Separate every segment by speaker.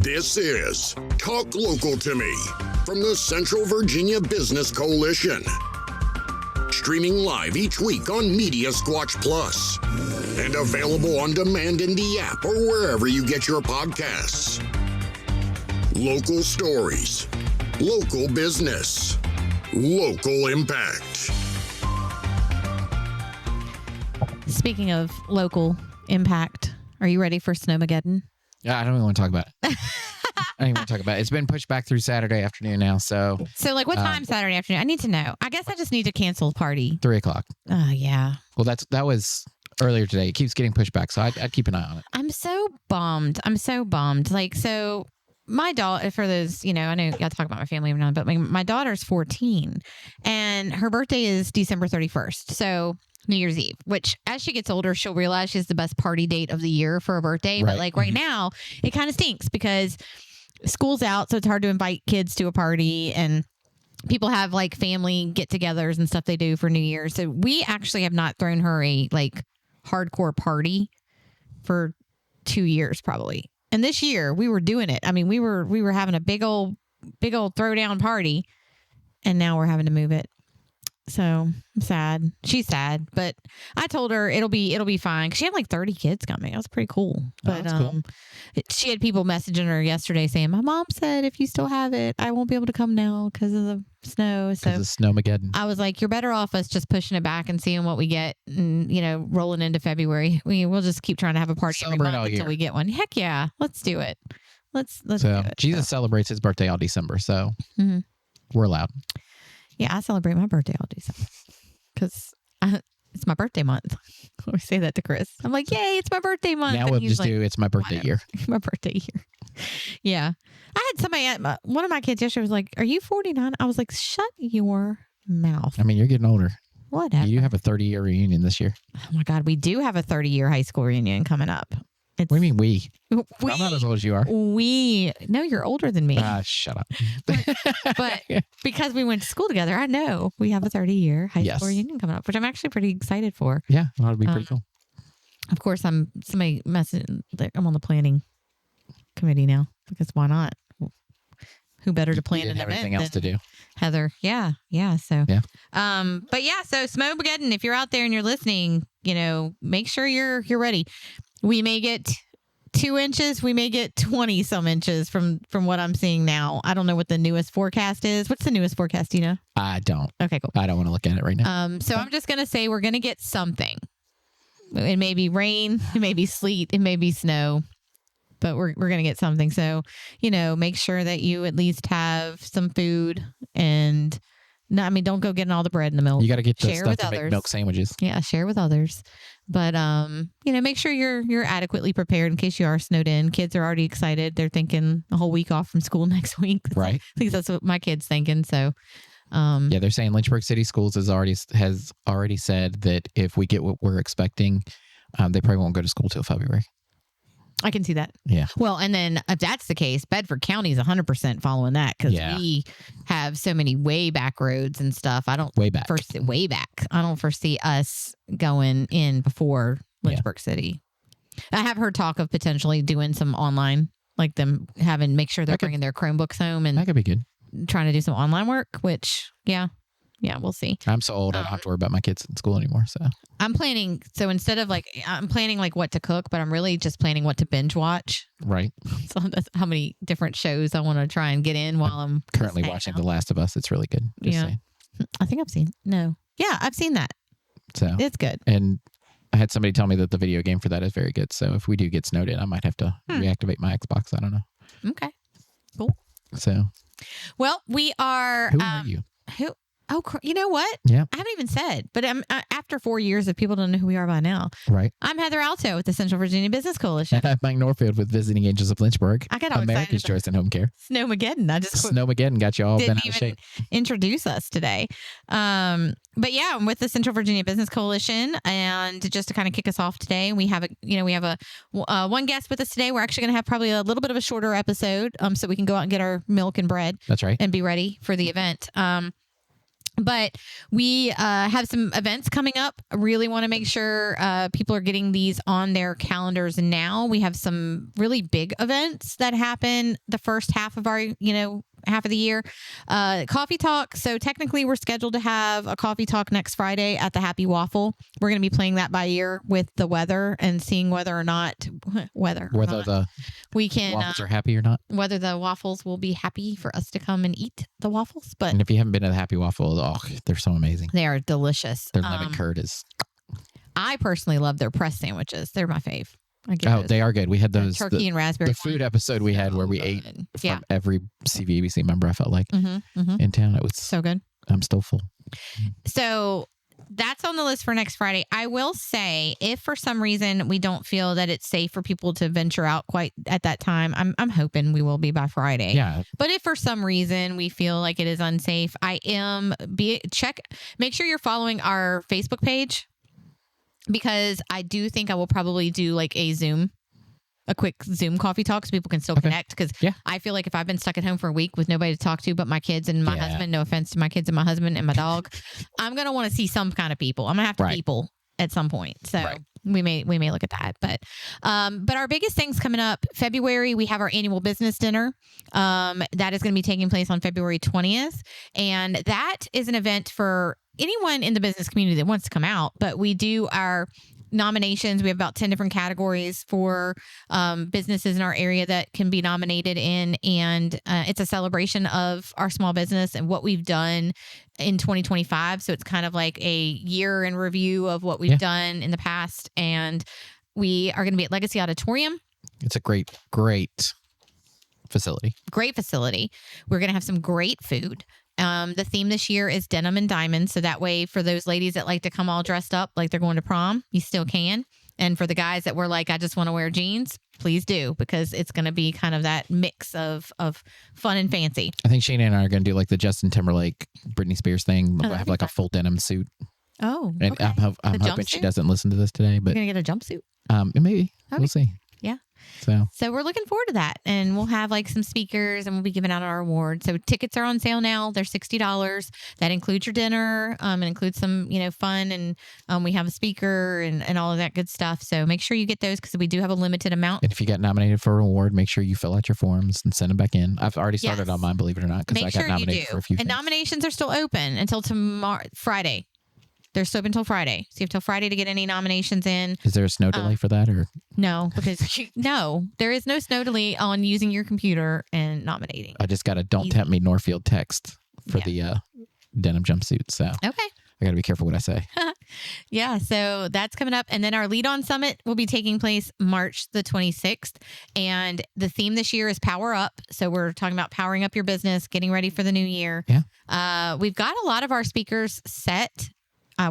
Speaker 1: This is Talk Local to Me from the Central Virginia Business Coalition. Streaming live each week on Media Squatch Plus and available on demand in the app or wherever you get your podcasts. Local stories, local business, local impact.
Speaker 2: Speaking of local impact, are you ready for Snowmageddon?
Speaker 3: Yeah, I don't even want to talk about it. I don't even want to talk about it. It's been pushed back through Saturday afternoon now. So
Speaker 2: like what time Saturday afternoon? I need to know. I guess I just need to cancel the party.
Speaker 3: 3:00.
Speaker 2: Oh, yeah.
Speaker 3: Well, that was earlier today. It keeps getting pushed back. So I'd keep an eye on it.
Speaker 2: I'm so bummed. Like, so my daughter, for those, I know y'all talk about my family every now and then, but my daughter's 14 and her birthday is December 31st. So New Year's Eve, which as she gets older, she'll realize she's the best party date of the year for a birthday.
Speaker 3: Right.
Speaker 2: But like right now, it kind of stinks because school's out. So it's hard to invite kids to a party, and people have like family get-togethers and stuff they do for New Year's. So we actually have not thrown her a like hardcore party for 2 years probably. And this year we were doing it. I mean, we were having a big old throwdown party, and now we're having to move it. So I'm sad. She's sad, but I told her it'll be fine. She had like 30 kids coming. That was pretty cool. But
Speaker 3: cool.
Speaker 2: She had people messaging her yesterday saying, "My mom said if you still have it, I won't be able to come now because of the snow." So
Speaker 3: because of Snowmageddon.
Speaker 2: I was like, "You're better off us just pushing it back and seeing what we get, and rolling into February. We'll just keep trying to have a party every month until we get one. Heck yeah, let's do it. Let's do it."
Speaker 3: Jesus celebrates his birthday all December, so we're allowed.
Speaker 2: Yeah, I celebrate my birthday all December because it's my birthday month. I always say that to Chris. I'm like, "Yay, it's my birthday month."
Speaker 3: Now we'll just do it's my birthday year.
Speaker 2: My birthday year. Yeah. I had somebody one of my kids yesterday was like, "Are you 49?" I was like, "Shut your mouth."
Speaker 3: I mean, you're getting older.
Speaker 2: Whatever.
Speaker 3: You have a 30-year reunion this year.
Speaker 2: Oh my God, we do have a 30-year high school reunion coming up.
Speaker 3: What do you mean we? I'm not as old as you are.
Speaker 2: No, you're older than me.
Speaker 3: Shut up.
Speaker 2: but because we went to school together, I know we have a 30-year high school reunion coming up, which I'm actually pretty excited for.
Speaker 3: Yeah, that would be pretty cool.
Speaker 2: Of course, somebody messaging that I'm on the planning committee now because why not? Who better to plan an event
Speaker 3: everything else to do?
Speaker 2: Heather. Yeah. So
Speaker 3: yeah.
Speaker 2: But yeah, so Snowmageddon, if you're out there and you're listening, make sure you're ready. We may get 2 inches. We may get 20 some inches from what I'm seeing now. I don't know what the newest forecast is. What's the newest forecast? Do you know?
Speaker 3: I don't.
Speaker 2: Okay, cool.
Speaker 3: I don't want to look at it right now.
Speaker 2: So I'm just going to say we're going to get something. It may be rain. It may be sleet. It may be snow. But we're going to get something. So, make sure that you at least have some food and don't go getting all the bread and the milk.
Speaker 3: You got to get the
Speaker 2: share
Speaker 3: stuff
Speaker 2: with
Speaker 3: to
Speaker 2: others.
Speaker 3: make milk sandwiches.
Speaker 2: Yeah, share with others. But, make sure you're adequately prepared in case you are snowed in. Kids are already excited. They're thinking a whole week off from school next week.
Speaker 3: Right.
Speaker 2: I think that's what my kid's thinking. So,
Speaker 3: yeah, they're saying Lynchburg City Schools has already said that if we get what we're expecting, they probably won't go to school till February.
Speaker 2: I can see that.
Speaker 3: Yeah.
Speaker 2: Well, and then if that's the case, Bedford County is 100% following that because we have so many way back roads and stuff. I don't
Speaker 3: way back.
Speaker 2: I don't foresee us going in before Lynchburg City. I have heard talk of potentially doing some online, like them make sure they're bringing their Chromebooks home and
Speaker 3: that could be good.
Speaker 2: Trying to do some online work, which we'll see.
Speaker 3: I'm so old I don't have to worry about my kids in school anymore. So
Speaker 2: I'm planning. So instead of I'm planning like what to cook, but I'm really just planning what to binge watch.
Speaker 3: Right.
Speaker 2: So that's how many different shows I want to try and get in while I'm
Speaker 3: currently watching The Last of Us. It's really good. Just saying.
Speaker 2: I think I've seen. No. Yeah, I've seen that.
Speaker 3: So
Speaker 2: it's good.
Speaker 3: And I had somebody tell me that the video game for that is very good. So if we do get snowed in, I might have to reactivate my Xbox. I don't know.
Speaker 2: Okay. Cool.
Speaker 3: So.
Speaker 2: Well, we are.
Speaker 3: Who are you?
Speaker 2: Oh, you know what?
Speaker 3: Yeah.
Speaker 2: I haven't even said, but after 4 years, if people don't know who we are by now.
Speaker 3: Right.
Speaker 2: I'm Heather Alto with the Central Virginia Business Coalition.
Speaker 3: And I'm Mike Norfield with Visiting Angels of Lynchburg.
Speaker 2: I got all
Speaker 3: America's Choice in Home Care.
Speaker 2: Snowmageddon.
Speaker 3: Snowmageddon got you all bent out of shape.
Speaker 2: Introduce us today. But yeah, I'm with the Central Virginia Business Coalition, and just to kind of kick us off today, we have one guest with us today. We're actually going to have probably a little bit of a shorter episode, so we can go out and get our milk and bread.
Speaker 3: That's right.
Speaker 2: And be ready for the event. But we have some events coming up. I really want to make sure people are getting these on their calendars now. We have some really big events that happen the first half of our, half of the year. Coffee Talk. So technically we're scheduled to have a coffee talk next Friday at the Happy Waffle. We're going to be playing that by ear with the weather and seeing whether or not
Speaker 3: the waffles are happy or not.
Speaker 2: Whether the waffles will be happy for us to come and eat the waffles. But
Speaker 3: and if you haven't been to the Happy Waffle, they're so amazing.
Speaker 2: They are delicious.
Speaker 3: Their lemon curd is.
Speaker 2: I personally love their press sandwiches. They're my fave.
Speaker 3: They are good. We had those
Speaker 2: turkey and raspberry.
Speaker 3: The food episode we had where we ate from every CVABC member. I felt like in town. It was
Speaker 2: so good.
Speaker 3: I'm still full.
Speaker 2: So that's on the list for next Friday. I will say, if for some reason we don't feel that it's safe for people to venture out quite at that time, I'm hoping we will be by Friday.
Speaker 3: Yeah.
Speaker 2: But if for some reason we feel like it is unsafe, make sure you're following our Facebook page, because I do think I will probably do like a quick Zoom coffee talk so people can still connect. Because I feel like if I've been stuck at home for a week with nobody to talk to but my kids and my husband, no offense to my kids and my husband and my dog, I'm going to want to see some kind of people. I'm going to have to people at some point. So we may look at that. But our biggest things coming up, February, we have our annual business dinner. That is going to be taking place on February 20th. And that is an event for anyone in the business community that wants to come out. But we do our nominations. We have about 10 different categories for businesses in our area that can be nominated in. And it's a celebration of our small business and what we've done in 2025. So it's kind of like a year in review of what we've done in the past. And we are going to be at Legacy Auditorium.
Speaker 3: It's a great facility.
Speaker 2: Great facility. We're going to have some great food. The theme this year is denim and diamonds. So that way, for those ladies that like to come all dressed up like they're going to prom, you still can. And for the guys that were like, I just want to wear jeans, please do, because it's going to be kind of that mix of fun and fancy.
Speaker 3: I think Shana and I are going to do like the Justin Timberlake, Britney Spears thing. We'll have like a full denim suit.
Speaker 2: Oh,
Speaker 3: and
Speaker 2: okay.
Speaker 3: I'm hoping she doesn't listen to this today, but
Speaker 2: you're going to get a jumpsuit.
Speaker 3: Maybe. Okay. We'll see.
Speaker 2: Yeah.
Speaker 3: So
Speaker 2: we're looking forward to that. And we'll have like some speakers and we'll be giving out our awards. So tickets are on sale now. They're $60. That includes your dinner. It includes some, fun. And we have a speaker and all of that good stuff. So make sure you get those because we do have a limited amount.
Speaker 3: And if you get nominated for an award, make sure you fill out your forms and send them back in. I've already started on mine, believe it or not, because I got nominated for a few things.
Speaker 2: And nominations are still open until Friday. They're still open until Friday. So you have till Friday to get any nominations in.
Speaker 3: Is there a snow delay for that? Or
Speaker 2: no, because there is no snow delay on using your computer and nominating.
Speaker 3: I just got a "Don't tempt me" Norfield text for the denim jumpsuit. So
Speaker 2: okay,
Speaker 3: I got to be careful what I say.
Speaker 2: Yeah, so that's coming up. And then our Lead On Summit will be taking place March the 26th. And the theme this year is Power Up. So we're talking about powering up your business, getting ready for the new year.
Speaker 3: Yeah.
Speaker 2: We've got a lot of our speakers set.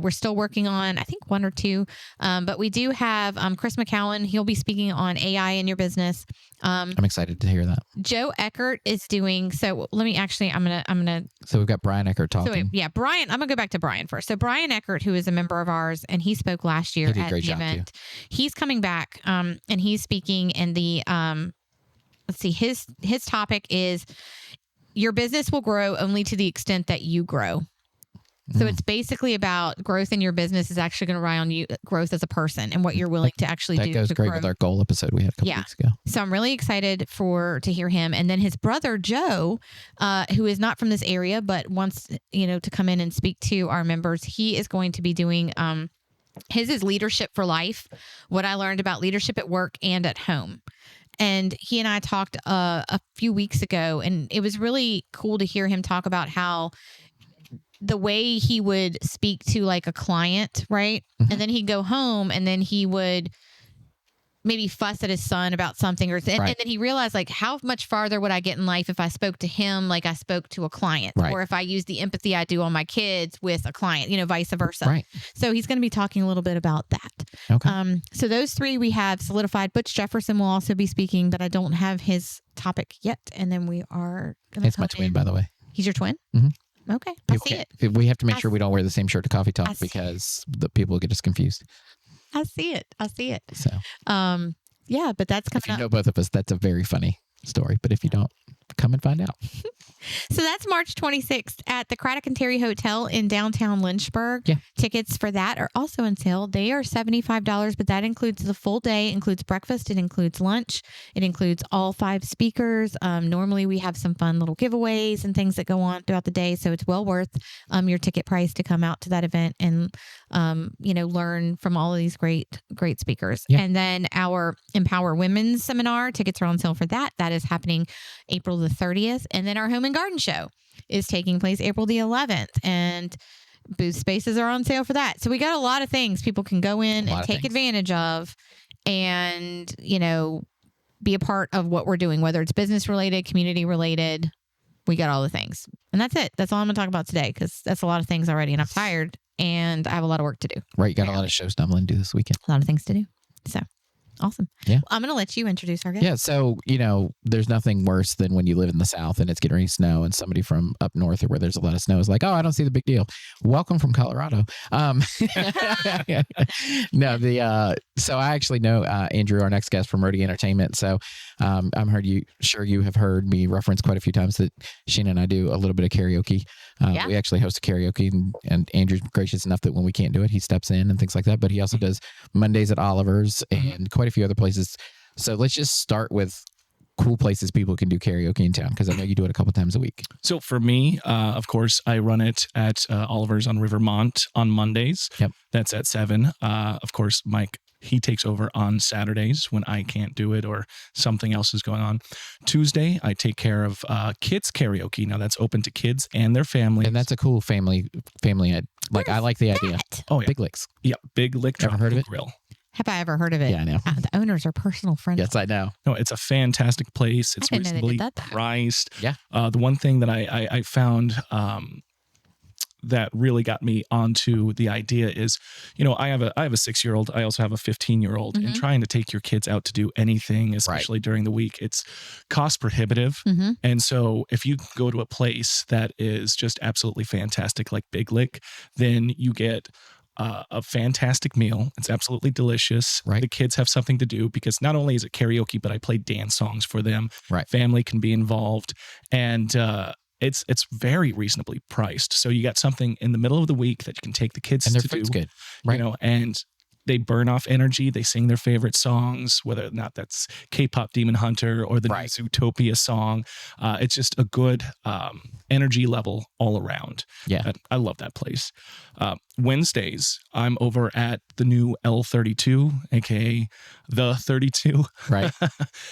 Speaker 2: We're still working on, I think, one or two. But we do have Chris McCowan. He'll be speaking on AI in your business.
Speaker 3: I'm excited to hear that.
Speaker 2: Joe Eckert is doing. So let me actually, I'm gonna.
Speaker 3: So we've got Brian Eckert talking.
Speaker 2: So Brian. I'm gonna go back to Brian first. So Brian Eckert, who is a member of ours, and he spoke last year at the event. Too. He's coming back, and he's speaking in the. Let's see. His topic is your business will grow only to the extent that you grow. So it's basically about growth in your business is actually going to rely on you, growth as a person and what you're willing to actually do.
Speaker 3: That goes great with our goal episode we had a couple weeks ago.
Speaker 2: So I'm really excited to hear him. And then his brother, Joe, who is not from this area, but wants, to come in and speak to our members. He is going to be doing, his is Leadership for Life, what I learned about leadership at work and at home. And he and I talked a few weeks ago, and it was really cool to hear him talk about how the way he would speak to like a client, right? Mm-hmm. And then he'd go home and then he would maybe fuss at his son about something and then he realized like how much farther would I get in life if I spoke to him like I spoke to a client or if I use the empathy I do on my kids with a client, vice versa.
Speaker 3: Right.
Speaker 2: So he's going to be talking a little bit about that.
Speaker 3: Okay.
Speaker 2: So those three we have solidified. Butch Jefferson will also be speaking, but I don't have his topic yet. And then we are going to
Speaker 3: It's my twin, by the way.
Speaker 2: He's your twin?
Speaker 3: Mm-hmm.
Speaker 2: Okay. I see it.
Speaker 3: We have to make sure we don't wear the same shirt to Coffee Talk because the people get us confused.
Speaker 2: I see it.
Speaker 3: So,
Speaker 2: yeah, but that's coming
Speaker 3: if you
Speaker 2: up.
Speaker 3: know both of us, that's a very funny story. But if you don't, come and find out.
Speaker 2: So that's March 26th at the Craddock and Terry Hotel in downtown Lynchburg.
Speaker 3: Yeah.
Speaker 2: Tickets for that are also on sale. They are $75, but that includes the full day, includes breakfast, it includes lunch, it includes all 5 speakers. Normally we have some fun little giveaways and things that go on throughout the day, so it's well worth your ticket price to come out to that event and learn from all of these great speakers.
Speaker 3: Yeah.
Speaker 2: And then our Empower Women's seminar, tickets are on sale for that. That is happening April the 30th. And then our Home and Garden Show is taking place April the 11th. And booth spaces are on sale for that. So we got a lot of things people can go in and take advantage of and, be a part of what we're doing, whether it's business related, community related. We got all the things. And that's it. That's all I'm going to talk about today because that's a lot of things already. And I'm tired and I have a lot of work to do.
Speaker 3: Right. You got a lot of shows to do this weekend.
Speaker 2: A lot of things to do. So awesome.
Speaker 3: Yeah.
Speaker 2: I'm going to let you introduce our guest.
Speaker 3: Yeah. So, there's nothing worse than when you live in the South and it's getting ready to snow and somebody from up north or where there's a lot of snow is like, oh, I don't see the big deal. Welcome from Colorado. So I actually know Andrew, our next guest from Rhodey Entertainment. So I'm sure you have heard me reference quite a few times that Sheena and I do a little bit of karaoke. We actually host a karaoke and Andrew's gracious enough that when we can't do it, he steps in and things like that. But he also does Mondays at Oliver's and quite a few other places. So let's just start with cool places people can do karaoke in town because I know you do it a couple times a week.
Speaker 4: So for me, of course, I run it at Oliver's on Rivermont on Mondays.
Speaker 3: Yep.
Speaker 4: That's at 7. Of course, Mike, he takes over on Saturdays when I can't do it or something else is going on. Tuesday, I take care of kids karaoke. Now that's open to kids and their families.
Speaker 3: And that's a cool family. I like the idea.
Speaker 4: Oh, yeah.
Speaker 3: Big Licks.
Speaker 4: Yeah, Big Lick
Speaker 3: Ever heard of it?
Speaker 4: Grill.
Speaker 2: Have I ever heard of it?
Speaker 3: Yeah, I know.
Speaker 2: The owners are personal friends.
Speaker 3: Yes, I know.
Speaker 4: No, it's a fantastic place. It's
Speaker 2: I didn't know they
Speaker 4: reasonably
Speaker 2: did that, though.
Speaker 4: priced.
Speaker 3: Yeah.
Speaker 4: The one thing that I found that really got me onto the idea is, I have a 6-year-old. I also have a 15-year-old, and trying to take your kids out to do anything, especially during the week, it's cost prohibitive. And so if you go to a place that is just absolutely fantastic, like Big Lick, then you get a fantastic meal. It's absolutely delicious.
Speaker 3: Right.
Speaker 4: The kids have something to do because not only is it karaoke, but I play dance songs for them.
Speaker 3: Right.
Speaker 4: Family can be involved, and it's very reasonably priced. So you got something in the middle of the week that you can take the kids
Speaker 3: And their
Speaker 4: to
Speaker 3: food's
Speaker 4: do.
Speaker 3: good. Right.
Speaker 4: And they burn off energy. They sing their favorite songs, whether or not that's K-pop Demon Hunter or the new Zootopia song. It's just a good energy level all around.
Speaker 3: Yeah.
Speaker 4: I love that place. Wednesdays, I'm over at the new L32, aka the 32.
Speaker 3: Right.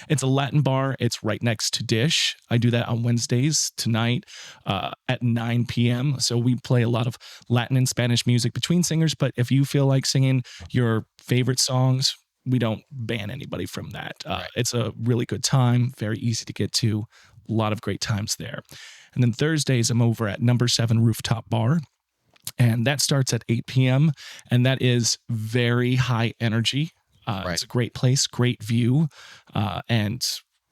Speaker 4: It's a Latin bar. It's right next to Dish. I do that on Wednesdays tonight at 9 p.m. So we play a lot of Latin and Spanish music between singers. But if you feel like singing your favorite songs, we don't ban anybody from that. It's a really good time, very easy to get to. A lot of great times there. And then Thursdays, I'm over at Number 7 Rooftop Bar. And that starts at 8 p.m. And that is very high energy. It's a great place, great view. And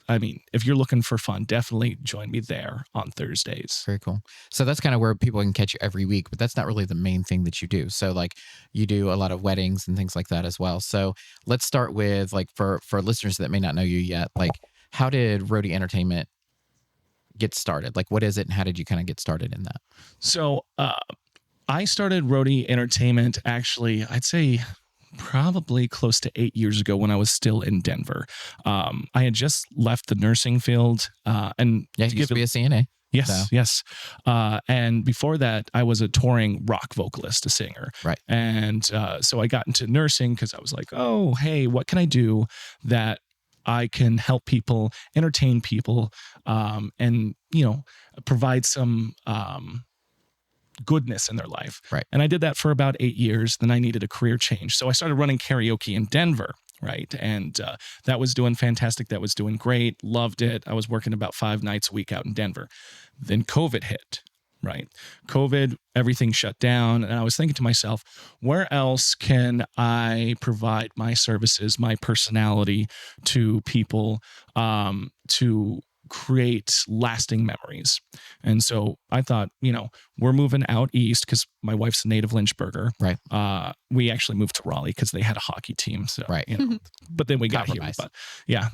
Speaker 4: I mean, if you're looking for fun, definitely join me there on Thursdays.
Speaker 3: Very cool. So that's kind of where people can catch you every week, but that's not really the main thing that you do. So like you do a lot of weddings and things like that as well. So let's start with like for listeners that may not know you yet, like how did Rhodey Entertainment get started? Like what is it and how did you kind of get started in that?
Speaker 4: So I started Rhodey Entertainment actually, I'd say probably close to 8 years ago when I was still in Denver. I had just left the nursing field. And
Speaker 3: you used to be a CNA.
Speaker 4: Yes,
Speaker 3: So.
Speaker 4: yes. And before that, I was a touring rock vocalist, a singer.
Speaker 3: Right.
Speaker 4: And so I got into nursing because I was like, oh, hey, what can I do that I can help people, entertain people, and, provide some goodness in their life.
Speaker 3: Right.
Speaker 4: And I did that for about 8 years. Then I needed a career change. So I started running karaoke in Denver. Right. And that was doing fantastic. That was doing great. Loved it. I was working about 5 nights a week out in Denver. Then COVID hit. Right. COVID, everything shut down. And I was thinking to myself, where else can I provide my services, my personality to people to create lasting memories. And so I thought, we're moving out east because my wife's a native Lynchburger.
Speaker 3: Right.
Speaker 4: We actually moved to Raleigh because they had a hockey team. So,
Speaker 3: right.
Speaker 4: But then we got here. But yeah,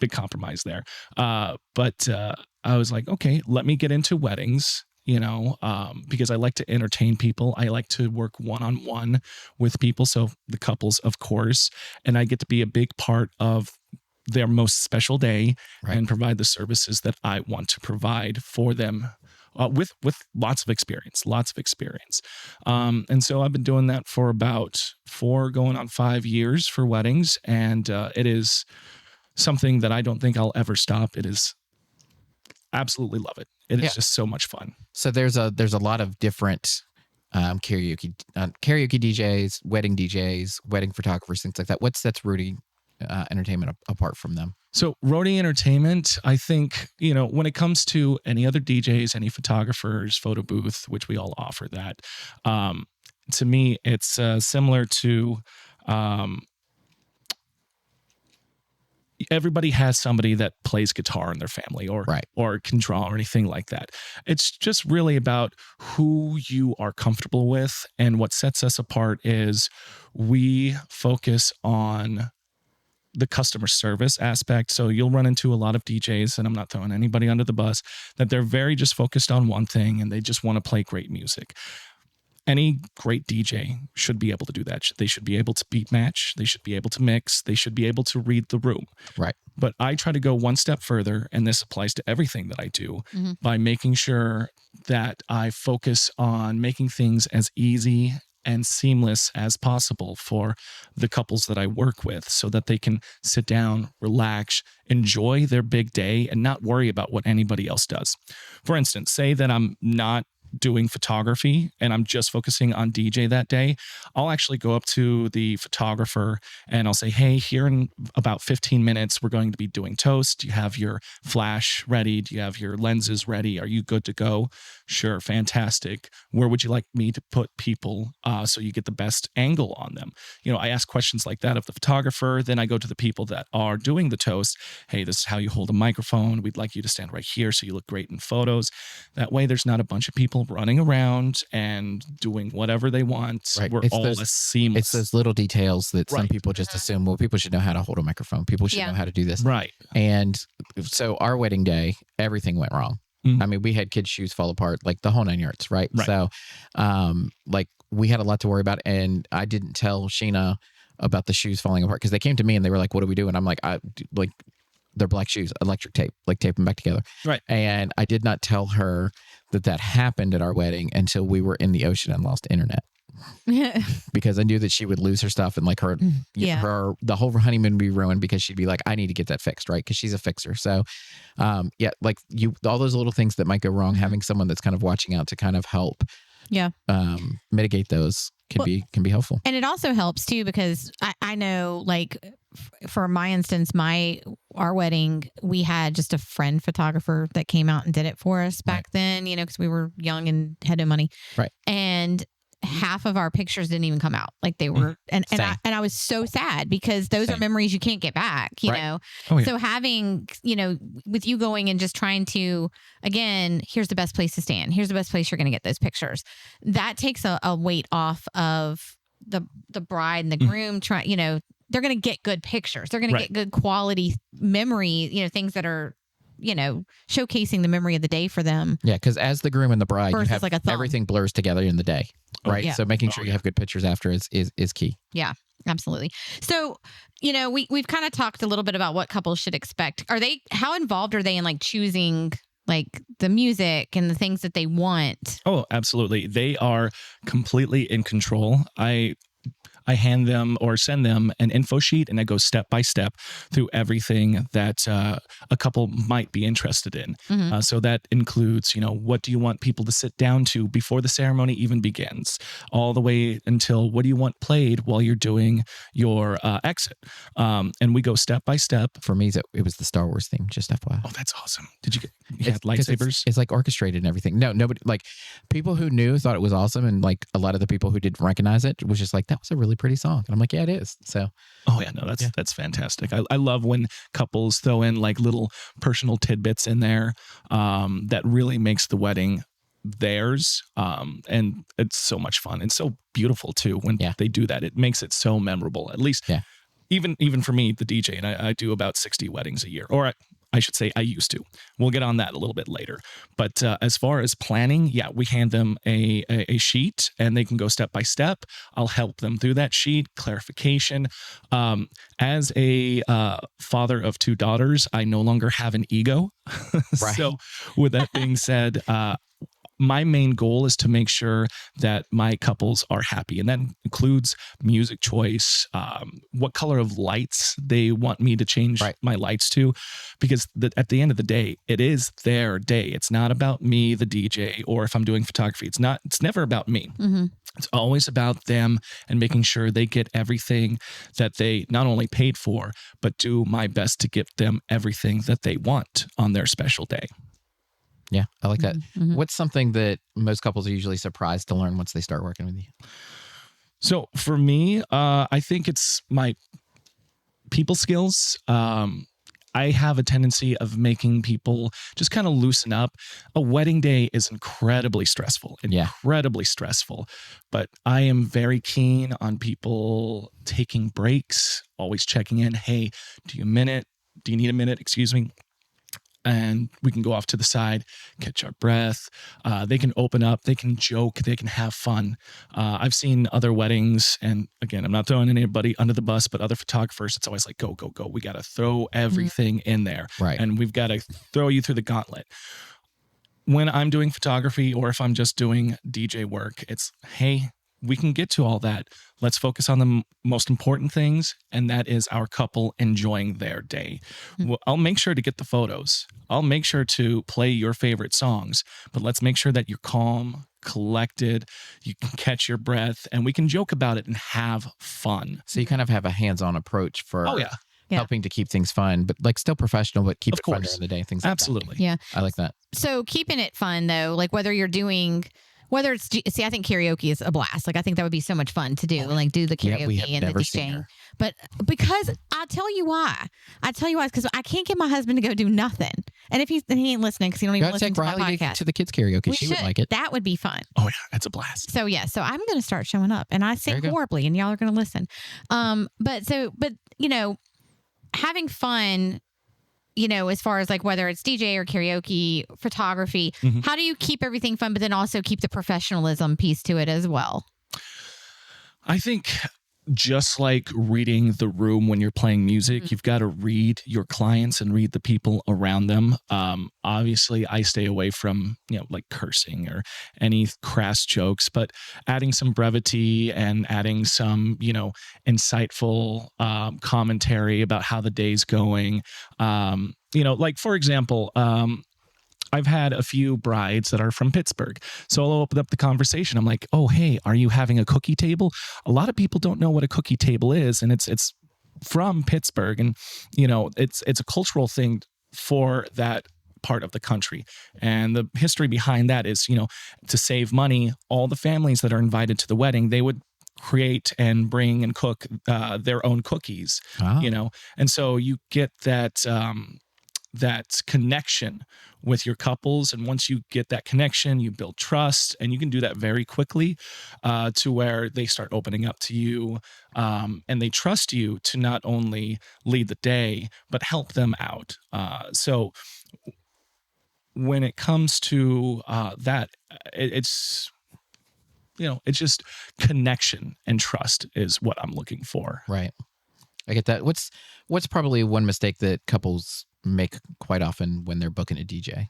Speaker 4: big compromise there. But I was like, okay, let me get into weddings. Because I like to entertain people. I like to work one-on-one with people. So the couples, of course, and I get to be a big part of their most special day and provide the services that I want to provide for them with lots of experience. And so I've been doing that for about 4 going on 5 years for weddings. And it is something that I don't think I'll ever stop. It is absolutely love it. It is just so much fun.
Speaker 3: So there's a lot of different karaoke DJs, wedding DJs, wedding photographers, things like that. What sets Rhodey Entertainment apart from them?
Speaker 4: So Rhodey Entertainment, I think, when it comes to any other DJs, any photographers, photo booth, which we all offer that, to me, it's similar to everybody has somebody that plays guitar in their family or can draw or anything like that. It's just really about who you are comfortable with. And what sets us apart is we focus on the customer service aspect. So you'll run into a lot of DJs, and I'm not throwing anybody under the bus, that they're very just focused on one thing and they just want to play great music. Any great DJ should be able to do that. They should be able to beat match. They should be able to mix. They should be able to read the room.
Speaker 3: Right.
Speaker 4: But I try to go one step further, and this applies to everything that I do, by making sure that I focus on making things as easy and seamless as possible for the couples that I work with so that they can sit down, relax, enjoy their big day, and not worry about what anybody else does. For instance, say that I'm not doing photography and I'm just focusing on DJ that day. I'll actually go up to the photographer and I'll say, hey, here in about 15 minutes, we're going to be doing toast. Do you have your flash ready? Do you have your lenses ready? Are you good to go? Sure. Fantastic. Where would you like me to put people so you get the best angle on them? I ask questions like that of the photographer. Then I go to the people that are doing the toast. Hey, this is how you hold a microphone. We'd like you to stand right here so you look great in photos. That way there's not a bunch of people running around and doing whatever they want.
Speaker 3: Right.
Speaker 4: We're all as seamless.
Speaker 3: It's those little details that some people just assume, well, people should know how to hold a microphone. People should know how to do this.
Speaker 4: Right.
Speaker 3: And so our wedding day, everything went wrong. I mean, we had kids' shoes fall apart, like the whole 9 yards, right? So, we had a lot to worry about. And I didn't tell Sheena about the shoes falling apart because they came to me and they were like, what do we do? And I'm like, they're black shoes, electric tape, like tape them back together. Right. And I did not tell her that happened at our wedding until we were in the ocean and lost internet. Because I knew that she would lose her stuff and like her the whole honeymoon would be ruined because she'd be like, I need to get that fixed, right? Because she's a fixer. So like all those little things that might go wrong, having someone that's kind of watching out to kind of help mitigate those can be helpful.
Speaker 2: And it also helps too because I know, like for my instance, our wedding, we had just a friend photographer that came out and did it for us back then, because we were young and had no money. Right. And half of our pictures didn't even come out. Like they were, and I was so sad because those are memories you can't get back, you know? Oh, yeah. So having, with you going and just trying to, again, here's the best place to stand. Here's the best place you're going to get those pictures. That takes a weight off of the bride and the groom they're going to get good pictures. They're going to get good quality memory, things that are, showcasing the memory of the day for them.
Speaker 3: Yeah, because as the groom and the bride, you have
Speaker 2: like
Speaker 3: everything blurs together in the day, right? So making sure you have good pictures after is key.
Speaker 2: Yeah, absolutely. So, we've kind of talked a little bit about what couples should expect. How involved are they in like choosing like the music and the things that they want? Oh, absolutely. They are completely in control. I hand them or send them an info sheet and I go step by step through everything that a couple might be interested in. So that includes, what do you want people to sit down to before the ceremony even begins, all the way until what do you want played while you're doing your exit. And we go step by step. For me, it was the Star Wars theme, just FYI. Oh, that's awesome. Did you get lightsabers? It's like orchestrated and everything. No, nobody, like people who knew thought it was awesome. And like a lot of the people who didn't recognize it was just like, that was a really
Speaker 3: really pretty song. And I'm like, yeah, it is. So,
Speaker 4: oh yeah, no, that's fantastic. I love when couples throw in like little personal tidbits in there that really makes the wedding theirs. And it's so much fun and so beautiful too when they do that. It makes it so memorable. At least, even for me, the DJ, and I do about 60 weddings a year, or I should say I used to. We'll get on that a little bit later. But as far as planning, we hand them a sheet and they can go step by step. I'll help them through that sheet, clarification. As a father of 2 daughters, I no longer have an ego. So with that being said, my main goal is to make sure that my couples are happy. And that includes music choice, what color of lights they want me to change my lights to. Because at the end of the day, it is their day. It's not about me, the DJ, or if I'm doing photography. It's never about me. Mm-hmm. It's always about them and making sure they get everything that they not only paid for, but do my best to give them everything that they want on their special day.
Speaker 3: Yeah, I like that. Mm-hmm. What's something that most couples are usually surprised to learn once they start working with you?
Speaker 4: So for me, I think it's my people skills. I have a tendency of making people just kind of loosen up. A wedding day is incredibly stressful, but I am very keen on people taking breaks, always checking in. Hey, do you need a minute? Excuse me. And we can go off to the side, catch our breath. They can open up, they can joke, they can have fun. I've seen other weddings, and again, I'm not throwing anybody under the bus, but other photographers, it's always like, go, go, go. We got to throw everything in there. Right. And we've got to throw you through the gauntlet. When I'm doing photography or if I'm just doing DJ work, it's, hey, we can get to all that. Let's focus on the most important things, and that is our couple enjoying their day. Well, I'll make sure to get the photos. I'll make sure to play your favorite songs, but let's make sure that you're calm, collected, you can catch your breath, and we can joke about it and have fun.
Speaker 3: So you kind of have a hands-on approach for helping to keep things fun, but like still professional, but keep it fun during the day. Things like
Speaker 4: absolutely.
Speaker 3: That. Yeah. I like that.
Speaker 2: So keeping it fun though, like whether it's I think karaoke is a blast. Like I think that would be so much fun to do, like do the karaoke and the DJing. But because I'll tell you why. Because I can't get my husband to go do nothing. And if he ain't listening because he don't even listen to my podcast.
Speaker 3: To the kids karaoke, she would like it.
Speaker 2: That would be fun.
Speaker 4: Oh yeah, it's a blast.
Speaker 2: So so I'm going to start showing up, and I sing horribly, and y'all are going to listen. But having fun. As far as like whether it's DJ or karaoke, photography, how do you keep everything fun, but then also keep the professionalism piece to it as well?
Speaker 4: I think just like reading the room when you're playing music, you've got to read your clients and read the people around them. Obviously, I stay away from, like cursing or any crass jokes, but adding some brevity and adding some, insightful commentary about how the day's going. Like, for example, I've had a few brides that are from Pittsburgh. So I'll open up the conversation. I'm like, oh, hey, are you having a cookie table? A lot of people don't know what a cookie table is. And it's from Pittsburgh. And, it's a cultural thing for that part of the country. And the history behind that is, to save money, all the families that are invited to the wedding, they would create and bring and cook their own cookies, And so you get that connection with your couples. And once you get that connection, you build trust, and you can do that very quickly to where they start opening up to you and they trust you to not only lead the day, but help them out. So when it comes to that, it's just connection and trust is what I'm looking for.
Speaker 3: Right. I get that. What's probably one mistake that couples make quite often when they're booking a DJ?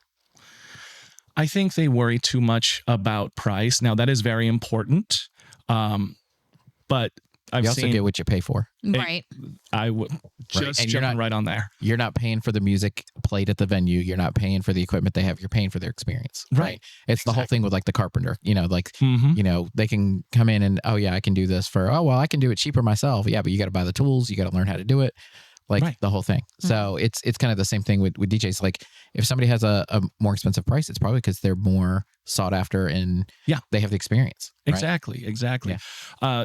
Speaker 4: I think they worry too much about price. Now that is very important. But
Speaker 3: you also get what you pay for.
Speaker 2: Right.
Speaker 4: I would just jumping right on there.
Speaker 3: You're not paying for the music played at the venue. You're not paying for the equipment they have. You're paying for their experience.
Speaker 4: Right.
Speaker 3: It's the whole thing with like the carpenter, they can come in and, I can do this for, I can do it cheaper myself. Yeah, but you got to buy the tools. You got to learn how to do it. The whole thing. So it's kind of the same thing with DJs. Like if somebody has a more expensive price, it's probably because they're more sought after and they have the experience.
Speaker 4: Right? Exactly. Yeah.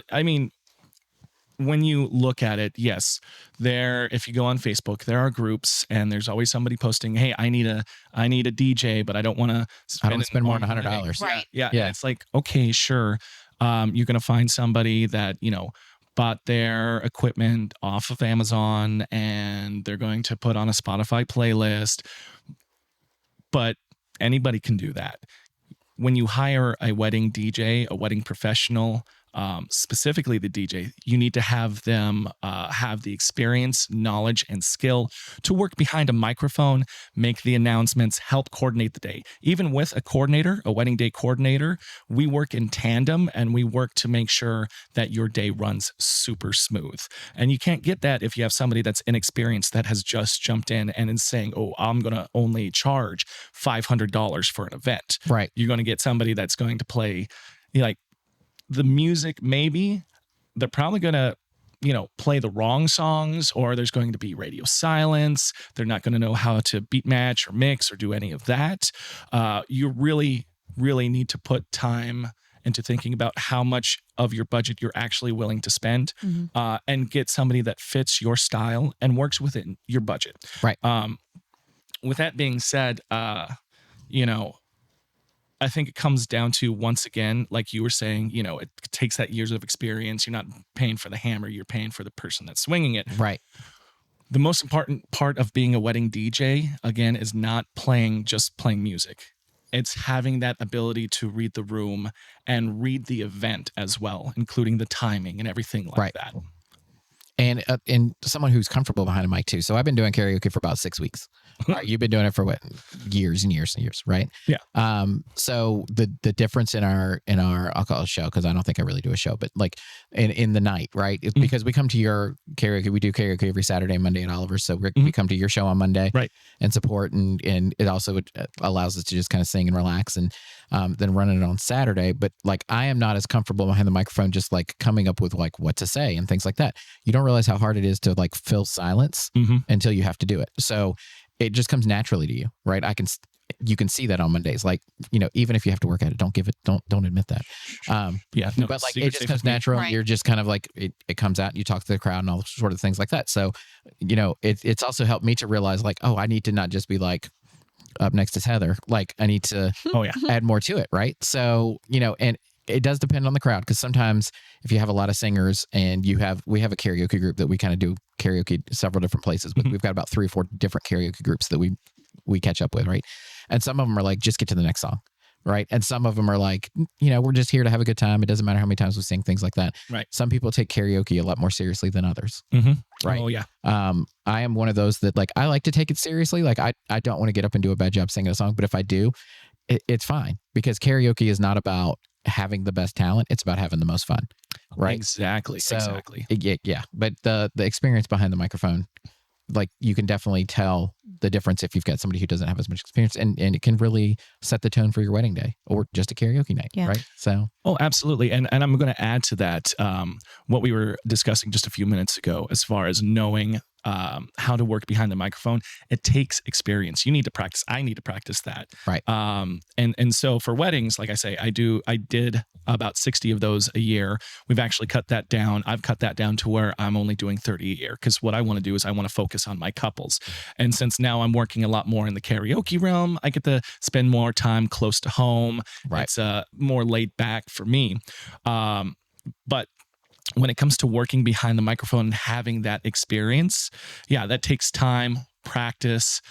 Speaker 4: when you look at it, yes, if you go on Facebook, there are groups and there's always somebody posting, hey, I need a DJ, but I don't want to
Speaker 3: spend more than $100.
Speaker 2: Right.
Speaker 4: Yeah. And it's like, okay, sure. You're going to find somebody that, bought their equipment off of Amazon and they're going to put on a Spotify playlist. But anybody can do that. When you hire a wedding DJ, a wedding professional, specifically the DJ, you need to have them have the experience, knowledge, and skill to work behind a microphone, make the announcements, help coordinate the day. Even with a coordinator, a wedding day coordinator, we work in tandem and we work to make sure that your day runs super smooth. And you can't get that if you have somebody that's inexperienced that has just jumped in and is saying, oh, I'm going to only charge $500 for an event.
Speaker 3: Right.
Speaker 4: You're going to get somebody that's going to play like the music. Maybe they're probably going to, play the wrong songs, or there's going to be radio silence. They're not going to know how to beat match or mix or do any of that. You really, really need to put time into thinking about how much of your budget you're actually willing to spend, and get somebody that fits your style and works within your budget.
Speaker 3: Right.
Speaker 4: With that being said, I think it comes down to, once again, like you were saying, it takes that years of experience. You're not paying for the hammer, you're paying for the person that's swinging it.
Speaker 3: Right.
Speaker 4: The most important part of being a wedding DJ, again, is not just playing music. It's having that ability to read the room and read the event as well, including the timing and everything like that.
Speaker 3: And someone who's comfortable behind a mic too. So I've been doing karaoke for about 6 weeks. Right, you've been doing it for what, years and years and years, right?
Speaker 4: Yeah.
Speaker 3: So the difference in our I'll call it a show, because I don't think I really do a show, but like in the night, right? It's because we come to your karaoke. We do karaoke every Saturday and Monday at Oliver's. So we come to your show on Monday,
Speaker 4: right,
Speaker 3: and support, and it also allows us to just kind of sing and relax, and then running it on Saturday. But like, I am not as comfortable behind the microphone, just like coming up with like what to say and things like that. You don't realize how hard it is to like fill silence until you have to do it. So it just comes naturally to you, right? You can see that on Mondays. Like, even if you have to work at it, don't admit that. But like, it just comes natural. Right. You're just kind of like, it comes out and you talk to the crowd and all sort of things like that. So, it's also helped me to realize like, oh, I need to not just be like, up next is Heather. Like, I need to add more to it. Right. So, and it does depend on the crowd, because sometimes if you have a lot of singers and we have a karaoke group that we kind of do karaoke several different places, but we've got about 3 or 4 different karaoke groups that we catch up with, right? And some of them are like, just get to the next song, right? And some of them are like, we're just here to have a good time. It doesn't matter how many times we sing, things like that.
Speaker 4: Right.
Speaker 3: Some people take karaoke a lot more seriously than others. Right.
Speaker 4: Oh yeah.
Speaker 3: I am one of those that like, I like to take it seriously. Like, I don't want to get up and do a bad job singing a song, but if I do, it's fine, because karaoke is not about having the best talent. It's about having the most fun. Right.
Speaker 4: Exactly.
Speaker 3: So,
Speaker 4: exactly.
Speaker 3: Yeah. But the experience behind the microphone, like, you can definitely tell the difference if you've got somebody who doesn't have as much experience, and it can really set the tone for your wedding day or just a karaoke night. Yeah. Right. So. Oh,
Speaker 4: absolutely. And I'm going to add to that, what we were discussing just a few minutes ago, as far as knowing how to work behind the microphone. It takes experience. You need to practice. I need to practice that.
Speaker 3: Right.
Speaker 4: And so for weddings, like I say, I did about 60 of those a year. We've actually cut that down. I've cut that down to where I'm only doing 30 a year, because what I want to do is I want to focus on my couples. And since now I'm working a lot more in the karaoke realm, I get to spend more time close to home.
Speaker 3: Right.
Speaker 4: It's more laid back for me. But when it comes to working behind the microphone and having that experience, that takes time, practice,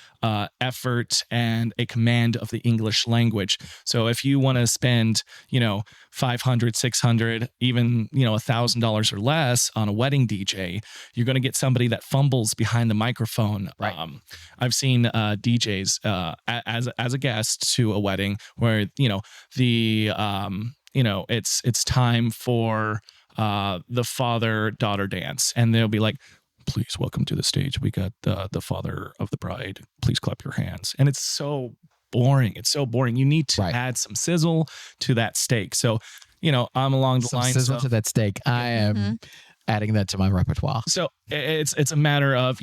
Speaker 4: effort, and a command of the English language. So if you want to spend, $500, $600, even, $1,000 or less on a wedding DJ, you're going to get somebody that fumbles behind the microphone.
Speaker 3: Right.
Speaker 4: I've seen DJs as a guest to a wedding where, it's time for the father-daughter dance, and they'll be like, please welcome to the stage. We got the father of the bride. Please clap your hands. And it's so boring. It's so boring. You need to add some sizzle to that steak. So, I'm along the line.
Speaker 3: Sizzle to that steak. I adding that to my repertoire.
Speaker 4: So it's a matter of,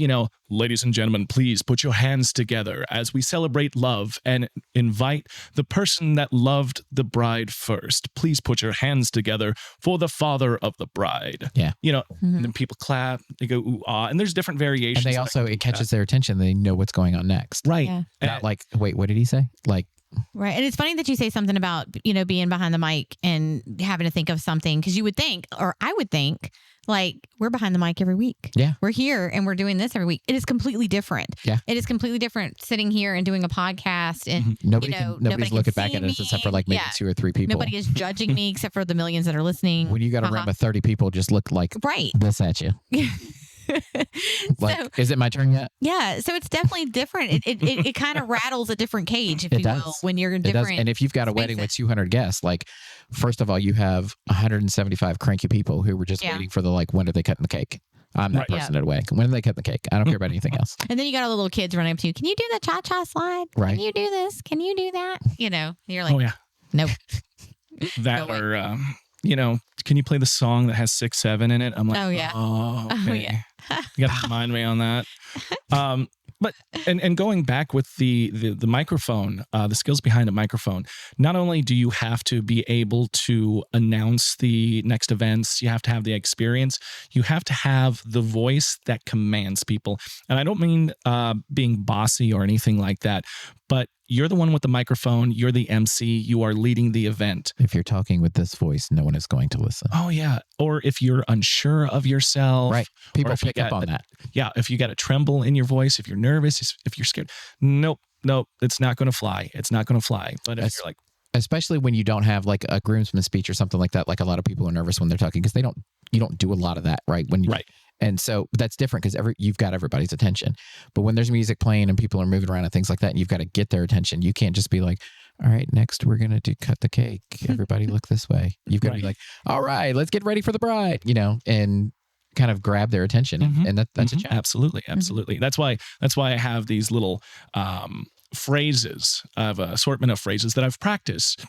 Speaker 4: ladies and gentlemen, please put your hands together as we celebrate love and invite the person that loved the bride first. Please put your hands together for the father of the bride.
Speaker 3: Yeah.
Speaker 4: And then people clap, they go, ooh, ah, and there's different variations.
Speaker 3: And they also, it catches their attention. They know what's going on next.
Speaker 4: Right.
Speaker 2: Yeah.
Speaker 3: Not like, wait, what did he say? Like,
Speaker 2: right. And it's funny that you say something about, being behind the mic and having to think of something, because you would think, or I would think, like, we're behind the mic every week.
Speaker 3: Yeah.
Speaker 2: We're here and we're doing this every week. It is completely different.
Speaker 3: Yeah.
Speaker 2: It is completely different sitting here and doing a podcast. And
Speaker 3: nobody's looking back at us except for like maybe 2 or 3 people.
Speaker 2: Nobody is judging me except for the millions that are listening.
Speaker 3: When you got a room of 30 people just look like this at you. Like, is it my turn yet?
Speaker 2: Yeah, so it's definitely different. It kind of rattles a different cage, if you will, when you're in different.
Speaker 3: And if you've got a wedding with 200 guests, like, first of all, you have 175 cranky people who were just waiting for the, like, when are they cutting the cake? I'm that person at a wedding. When are they cutting the cake? I don't care about anything else.
Speaker 2: And then you got all the little kids running up to you. Can you do the cha-cha slide?
Speaker 3: Right.
Speaker 2: Can you do this? Can you do that? You're like,
Speaker 4: oh yeah,
Speaker 2: nope.
Speaker 4: That or can you play the song that has 6-7 in it? I'm like,
Speaker 2: oh yeah,
Speaker 4: okay. Oh yeah. You got to remind me on that. But and going back with the microphone, the skills behind a microphone, not only do you have to be able to announce the next events, you have to have the experience, you have to have the voice that commands people. And I don't mean being bossy or anything like that, but you're the one with the microphone, you're the MC, you are leading the event.
Speaker 3: If you're talking with this voice, no one is going to listen.
Speaker 4: Oh yeah. Or if you're unsure of yourself.
Speaker 3: Right. People pick up on that.
Speaker 4: Yeah. If you got a tremble in your voice, if you're nervous, if you're scared, nope, it's not going to fly. It's not going to fly. But if you're like,
Speaker 3: especially when you don't have like a groomsman speech or something like that, like a lot of people are nervous when they're talking because you don't do a lot of that, right? Right. And so that's different because you've got everybody's attention. But when there's music playing and people are moving around and things like that, and you've got to get their attention, you can't just be like, all right, next we're going to cut the cake. Everybody look this way. You've got to be like, all right, let's get ready for the bride, and kind of grab their attention. And that's a challenge.
Speaker 4: Absolutely. That's why I have these little phrases. I have an assortment of phrases that I've practiced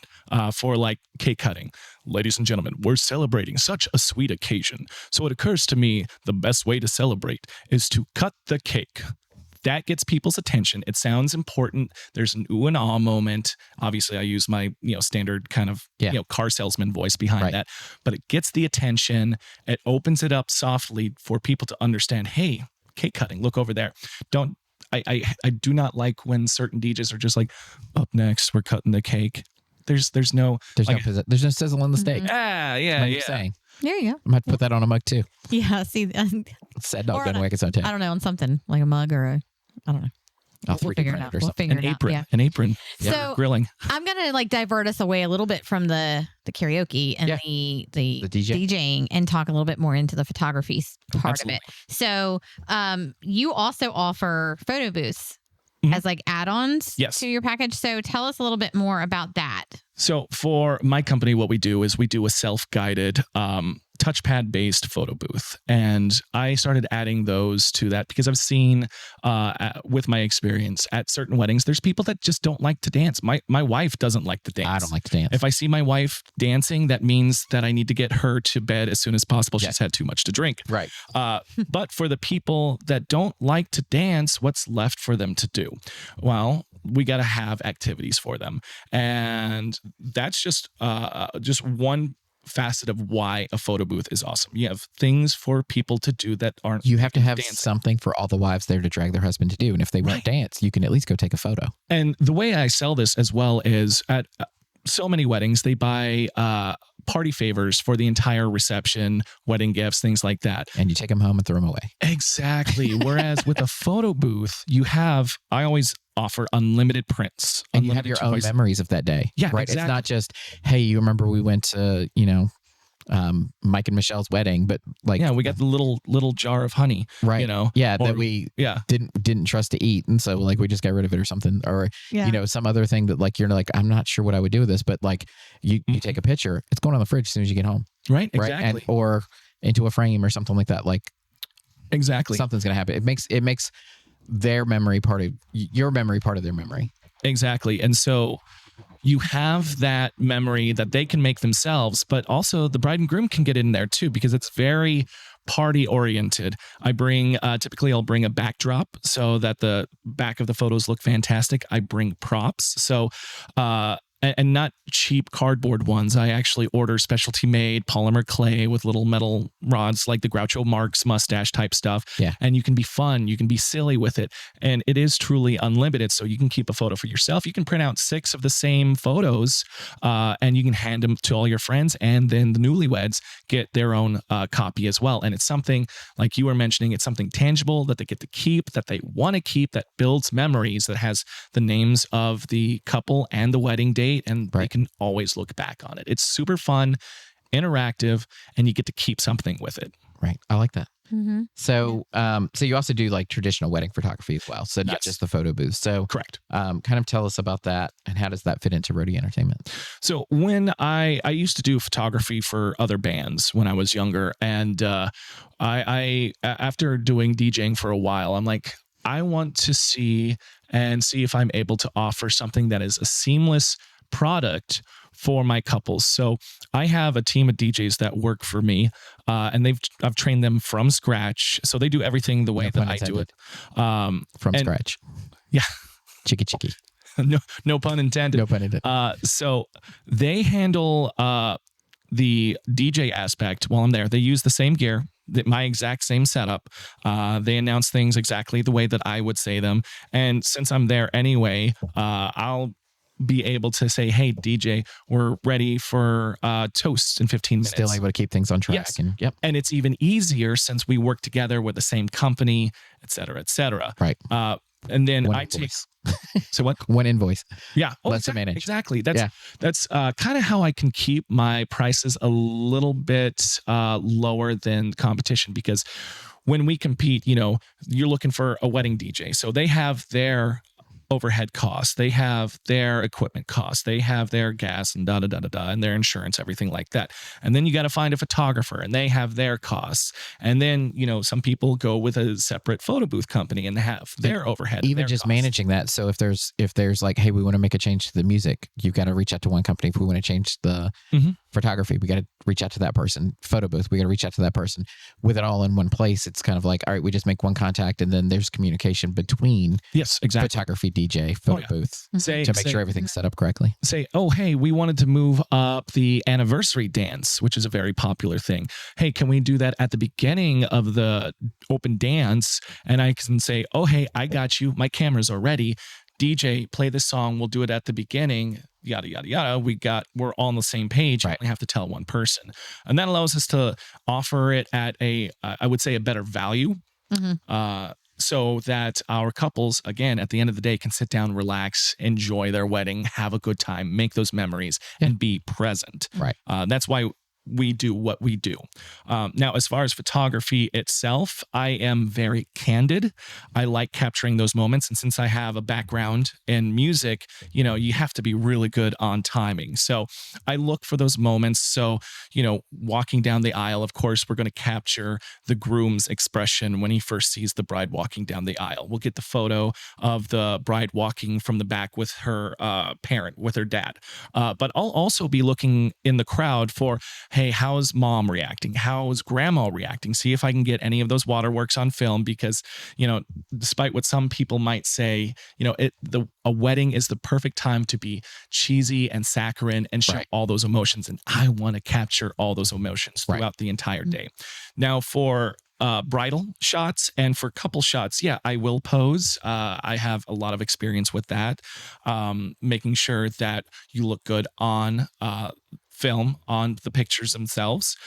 Speaker 4: for like cake cutting. Ladies and gentlemen, we're celebrating such a sweet occasion. So it occurs to me the best way to celebrate is to cut the cake. That gets people's attention. It sounds important. There's an ooh and ah moment. Obviously, I use my standard kind of car salesman voice behind that, but it gets the attention. It opens it up softly for people to understand. Hey, cake cutting. Look over there. I do not like when certain DJs are just like, up next, we're cutting the cake. There's no
Speaker 3: sizzle on the steak.
Speaker 4: Yeah.
Speaker 3: Saying.
Speaker 2: There you go.
Speaker 3: I might put that on a mug too.
Speaker 2: Yeah. See,
Speaker 3: sad dog doesn't wag its own tail.
Speaker 2: I don't know, on something like a mug or I don't know.
Speaker 3: We'll figure it out. Or something.
Speaker 4: An apron.
Speaker 2: So
Speaker 4: grilling.
Speaker 2: I'm gonna divert us away a little bit from the karaoke and the DJing and talk a little bit more into the photography part of it. So, you also offer photo booths as like add-ons to your package. So tell us a little bit more about that.
Speaker 4: So for my company, what we do is we do a self-guided touchpad-based photo booth. And I started adding those to that because I've seen with my experience at certain weddings, there's people that just don't like to dance. My wife doesn't like to dance.
Speaker 3: I don't like to dance.
Speaker 4: If I see my wife dancing, that means that I need to get her to bed as soon as possible. She's had too much to drink.
Speaker 3: Right.
Speaker 4: But for the people that don't like to dance, what's left for them to do? Well, we got to have activities for them. And that's just one facet of why a photo booth is awesome. You have things for people to do that aren't.
Speaker 3: You have to have
Speaker 4: dancing.
Speaker 3: something for all the wives there to drag their husband to do. And if they won't dance, you can at least go take a photo.
Speaker 4: And the way I sell this as well is at so many weddings, they buy party favors for the entire reception, wedding gifts, things like that.
Speaker 3: And you take them home and throw them away.
Speaker 4: Exactly. Whereas with a photo booth, I always offer unlimited prints.
Speaker 3: And you have your own memories of that day.
Speaker 4: Yeah,
Speaker 3: right.
Speaker 4: Exactly.
Speaker 3: It's not just, hey, you remember we went to, Mike and Michelle's wedding, but like,
Speaker 4: we got the little jar of honey,
Speaker 3: right? That we didn't trust to eat, and so like we just got rid of it or something, or some other thing that like you're like, I'm not sure what I would do with this, but like you take a picture, it's going on the fridge as soon as you get home,
Speaker 4: right? Exactly,
Speaker 3: or into a frame or something like that, like
Speaker 4: exactly
Speaker 3: something's gonna happen. It makes their memory part of your memory part of their memory.
Speaker 4: Exactly, and so you have that memory that they can make themselves, but also the bride and groom can get in there too, because it's very party oriented. I bring, typically I'll bring a backdrop so that the back of the photos look fantastic. I bring props. So, and not cheap cardboard ones. I actually order specialty made polymer clay with little metal rods, like the Groucho Marx mustache type stuff.
Speaker 3: Yeah.
Speaker 4: And you can be fun. You can be silly with it. And it is truly unlimited. So you can keep a photo for yourself. You can print out 6 of the same photos and you can hand them to all your friends. And then the newlyweds get their own copy as well. And it's something, like you were mentioning, it's something tangible that they get to keep, that they want to keep, that builds memories, that has the names of the couple and the wedding date. And they can always look back on it. It's super fun, interactive, and you get to keep something with it.
Speaker 3: Right. I like that.
Speaker 2: Mm-hmm.
Speaker 3: So, so you also do like traditional wedding photography as well. So not just the photo booth. So
Speaker 4: correct.
Speaker 3: Kind of tell us about that and how does that fit into Rhodey Entertainment?
Speaker 4: So when I used to do photography for other bands when I was younger, and I after doing DJing for a while, I'm like, I want to see if I'm able to offer something that is a seamless product for my couples. So I have a team of DJs that work for me, and I've trained them from scratch. So they do everything the way that I do it.
Speaker 3: From scratch.
Speaker 4: Yeah.
Speaker 3: Chicky.
Speaker 4: No pun intended.
Speaker 3: No pun intended.
Speaker 4: So they handle the DJ aspect while I'm there. They use the same gear, my exact same setup. They announce things exactly the way that I would say them. And since I'm there anyway, I'll be able to say, hey, DJ, we're ready for toast in 15 minutes.
Speaker 3: Still able to keep things on track.
Speaker 4: Yes.
Speaker 3: And yep.
Speaker 4: And it's even easier since we work together with the same company, et cetera, et cetera.
Speaker 3: Right.
Speaker 4: And then
Speaker 3: One
Speaker 4: I
Speaker 3: invoice.
Speaker 4: take... So what?
Speaker 3: One invoice.
Speaker 4: Yeah.
Speaker 3: Less to manage.
Speaker 4: Exactly. That's kind of how I can keep my prices a little bit lower than competition, because when we compete, you're looking for a wedding DJ. So they have their overhead costs, they have their equipment costs, they have their gas and and their insurance, everything like that. And then you got to find a photographer and they have their costs. And then, some people go with a separate photo booth company and have their overhead.
Speaker 3: Even just costs. Managing that. So if there's like, hey, we want to make a change to the music, you've got to reach out to one company. If we want to change the photography, we got to reach out to that person. Photo booth, we got to reach out to that person. With it all in one place, it's kind of like, all right, we just make one contact and then there's communication between photography, DJ, photo booth to make sure everything's set up correctly.
Speaker 4: Say, oh, hey, we wanted to move up the anniversary dance, which is a very popular thing. Hey, can we do that at the beginning of the open dance? And I can say, oh, hey, I got you. My cameras are ready. DJ, play this song. We'll do it at the beginning. Yada, yada, yada. We're all on the same page. Right. We have to tell one person. And that allows us to offer it at I would say a better value. So that our couples, again, at the end of the day, can sit down, relax, enjoy their wedding, have a good time, make those memories, and be present.
Speaker 3: Right.
Speaker 4: That's why we do what we do. Now, as far as photography itself, I am very candid. I like capturing those moments. And since I have a background in music, you have to be really good on timing. So I look for those moments. So, walking down the aisle, of course, we're going to capture the groom's expression when he first sees the bride walking down the aisle. We'll get the photo of the bride walking from the back with her parent, with her dad. But I'll also be looking in the crowd for, hey, how's mom reacting? How's grandma reacting? See if I can get any of those waterworks on film, because, despite what some people might say, a wedding is the perfect time to be cheesy and saccharine and show all those emotions. And I want to capture all those emotions throughout the entire day. Now, for bridal shots and for couple shots, I will pose. I have a lot of experience with that, making sure that you look good on film, on the pictures themselves.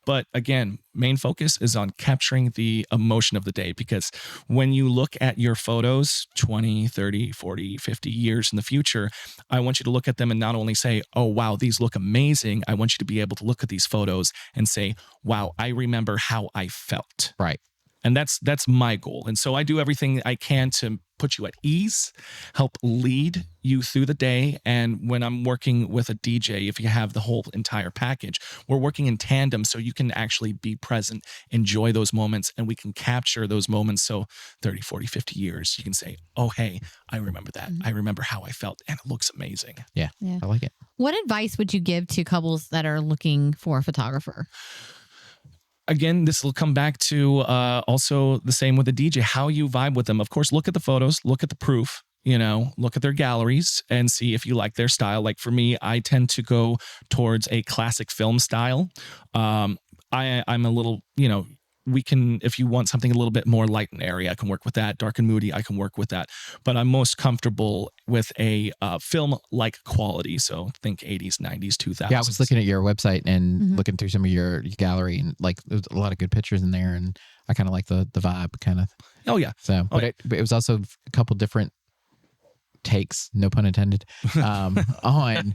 Speaker 4: But again, main focus is on capturing the emotion of the day, because when you look at your photos 20, 30, 40, 50 years in the future, I want you to look at them and not only say, oh, wow, these look amazing. I want you to be able to look at these photos and say, wow, I remember how I felt.
Speaker 3: Right.
Speaker 4: And that's my goal. And so I do everything I can to put you at ease, help lead you through the day. And when I'm working with a DJ, if you have the whole entire package, we're working in tandem so you can actually be present, enjoy those moments, and we can capture those moments. So 30, 40, 50 years, you can say, oh, hey, I remember that. I remember how I felt, and it looks amazing.
Speaker 3: Yeah. I like it.
Speaker 2: What advice would you give to couples that are looking for a photographer?
Speaker 4: again, this will come back to also the same with the DJ, how you vibe with them. Of course, look at the photos, look at the proof, look at their galleries and see if you like their style. Like for me, I tend to go towards a classic film style. I'm a little, we can, if you want something a little bit more light and airy, I can work with that. Dark and moody, I can work with that. But I'm most comfortable with a film-like quality. So think 80s, 90s, 2000s.
Speaker 3: Yeah, I was looking at your website and looking through some of your gallery, and like there's a lot of good pictures in there, and I kind of like the vibe kind of.
Speaker 4: Oh yeah.
Speaker 3: So, but it was also a couple different takes, no pun intended, on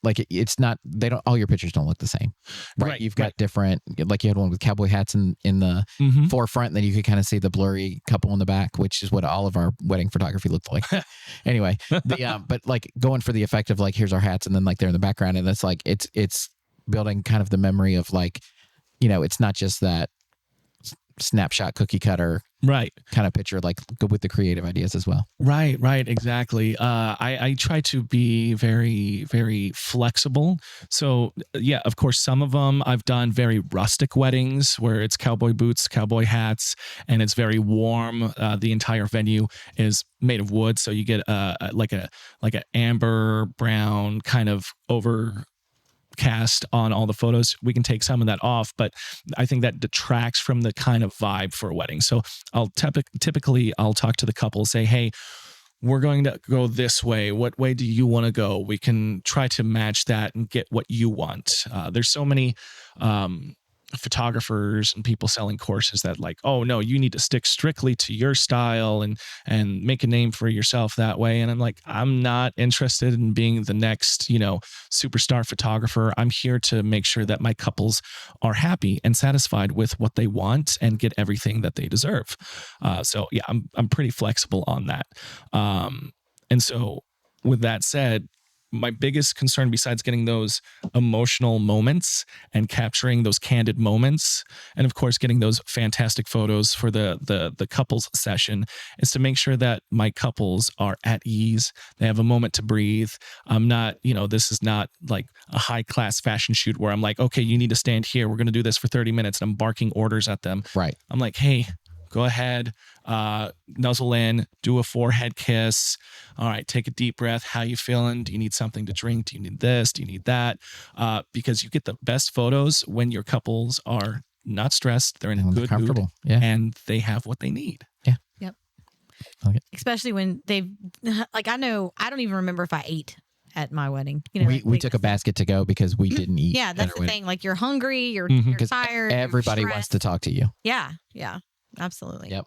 Speaker 3: like it's not, they don't, all your pictures don't look the same, right? You've got different, like you had one with cowboy hats in the forefront, and then you could kind of see the blurry couple in the back, which is what all of our wedding photography looked like. Anyway, but like going for the effect of like, here's our hats, and then like they're in the background, and that's like it's building kind of the memory of like, it's not just that snapshot cookie cutter kind of picture, like go with the creative ideas as well.
Speaker 4: Right, exactly. I try to be very, very flexible. So yeah, of course, some of them I've done very rustic weddings where it's cowboy boots, cowboy hats, and it's very warm. The entire venue is made of wood, so you get like a amber brown kind of overcast on all the photos. We can take some of that off, but I think that detracts from the kind of vibe for a wedding. So I'll typically talk to the couple, say, hey, we're going to go this way. What way do you want to go? We can try to match that and get what you want. There's so many photographers and people selling courses that like, oh no, you need to stick strictly to your style and make a name for yourself that way. And I'm like, I'm not interested in being the next, superstar photographer. I'm here to make sure that my couples are happy and satisfied with what they want and get everything that they deserve. So yeah, I'm pretty flexible on that. And so with that said, my biggest concern, besides getting those emotional moments and capturing those candid moments, and of course getting those fantastic photos for the couples session, is to make sure that my couples are at ease. They have a moment to breathe. I'm not, this is not like a high class fashion shoot where I'm like, okay, you need to stand here. We're going to do this for 30 minutes. And I'm barking orders at them.
Speaker 3: Right.
Speaker 4: I'm like, hey, go ahead, nuzzle in, do a forehead kiss. All right, take a deep breath. How you feeling? Do you need something to drink? Do you need this? Do you need that? Because you get the best photos when your couples are not stressed, they're in a good mood, and they have what they need.
Speaker 3: Yeah.
Speaker 2: Yep.
Speaker 3: Okay.
Speaker 2: Especially when they've, like, I don't even remember if I ate at my wedding.
Speaker 3: We took a basket to go because we didn't eat.
Speaker 2: Yeah, that's the thing. Like, you're hungry, you're tired.
Speaker 3: Everybody wants to talk to you.
Speaker 2: Yeah. Absolutely.
Speaker 3: Yep.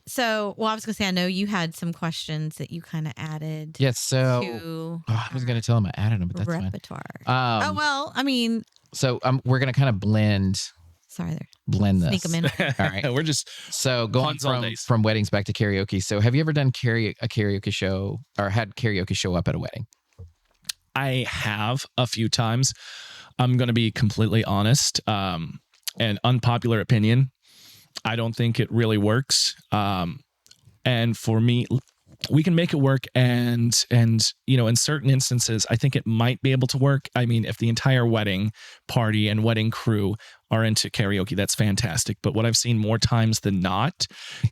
Speaker 2: So, I was going to say, I know you had some questions that you kind of added.
Speaker 3: Yes. So, I was going to tell them I added them, but that's
Speaker 2: repertoire.
Speaker 3: fine. So we're going to kind of blend.
Speaker 2: Sorry, there.
Speaker 3: Blend this.
Speaker 2: Sneak them in.
Speaker 4: All right. We're just
Speaker 3: going from weddings back to karaoke. So, have you ever done a karaoke show or had karaoke show up at a wedding?
Speaker 4: I have a few times. I'm going to be completely honest. An unpopular opinion, I don't think it really works. And for me, we can make it work. And in certain instances, I think it might be able to work. I mean, if the entire wedding party and wedding crew are into karaoke, that's fantastic. But what I've seen more times than not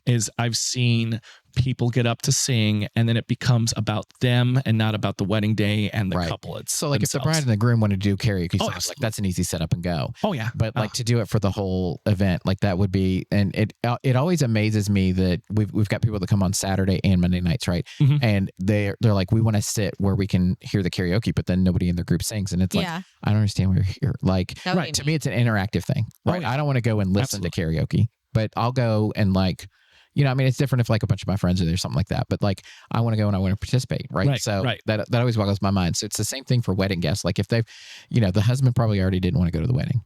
Speaker 4: is I've seen people get up to sing, and then it becomes about them and not about the wedding day and the couple. It's
Speaker 3: so like
Speaker 4: themselves.
Speaker 3: If the bride and the groom want to do karaoke songs, like that's an easy setup and go.
Speaker 4: Oh yeah.
Speaker 3: But like to do it for the whole event, like that would be, and it always amazes me that we've got people that come on Saturday and Monday nights, right? And they're like, we want to sit where we can hear the karaoke, but then nobody in their group sings, and it's like, I don't understand why you're here. Like, to me, it's an interactive thing, right? I don't want to go and listen to karaoke, but I'll go and like. It's different if like a bunch of my friends are there, something like that. But like, I want to go and I want to participate, right? That always boggles my mind. So it's the same thing for wedding guests. Like if they've, the husband probably already didn't want to go to the wedding,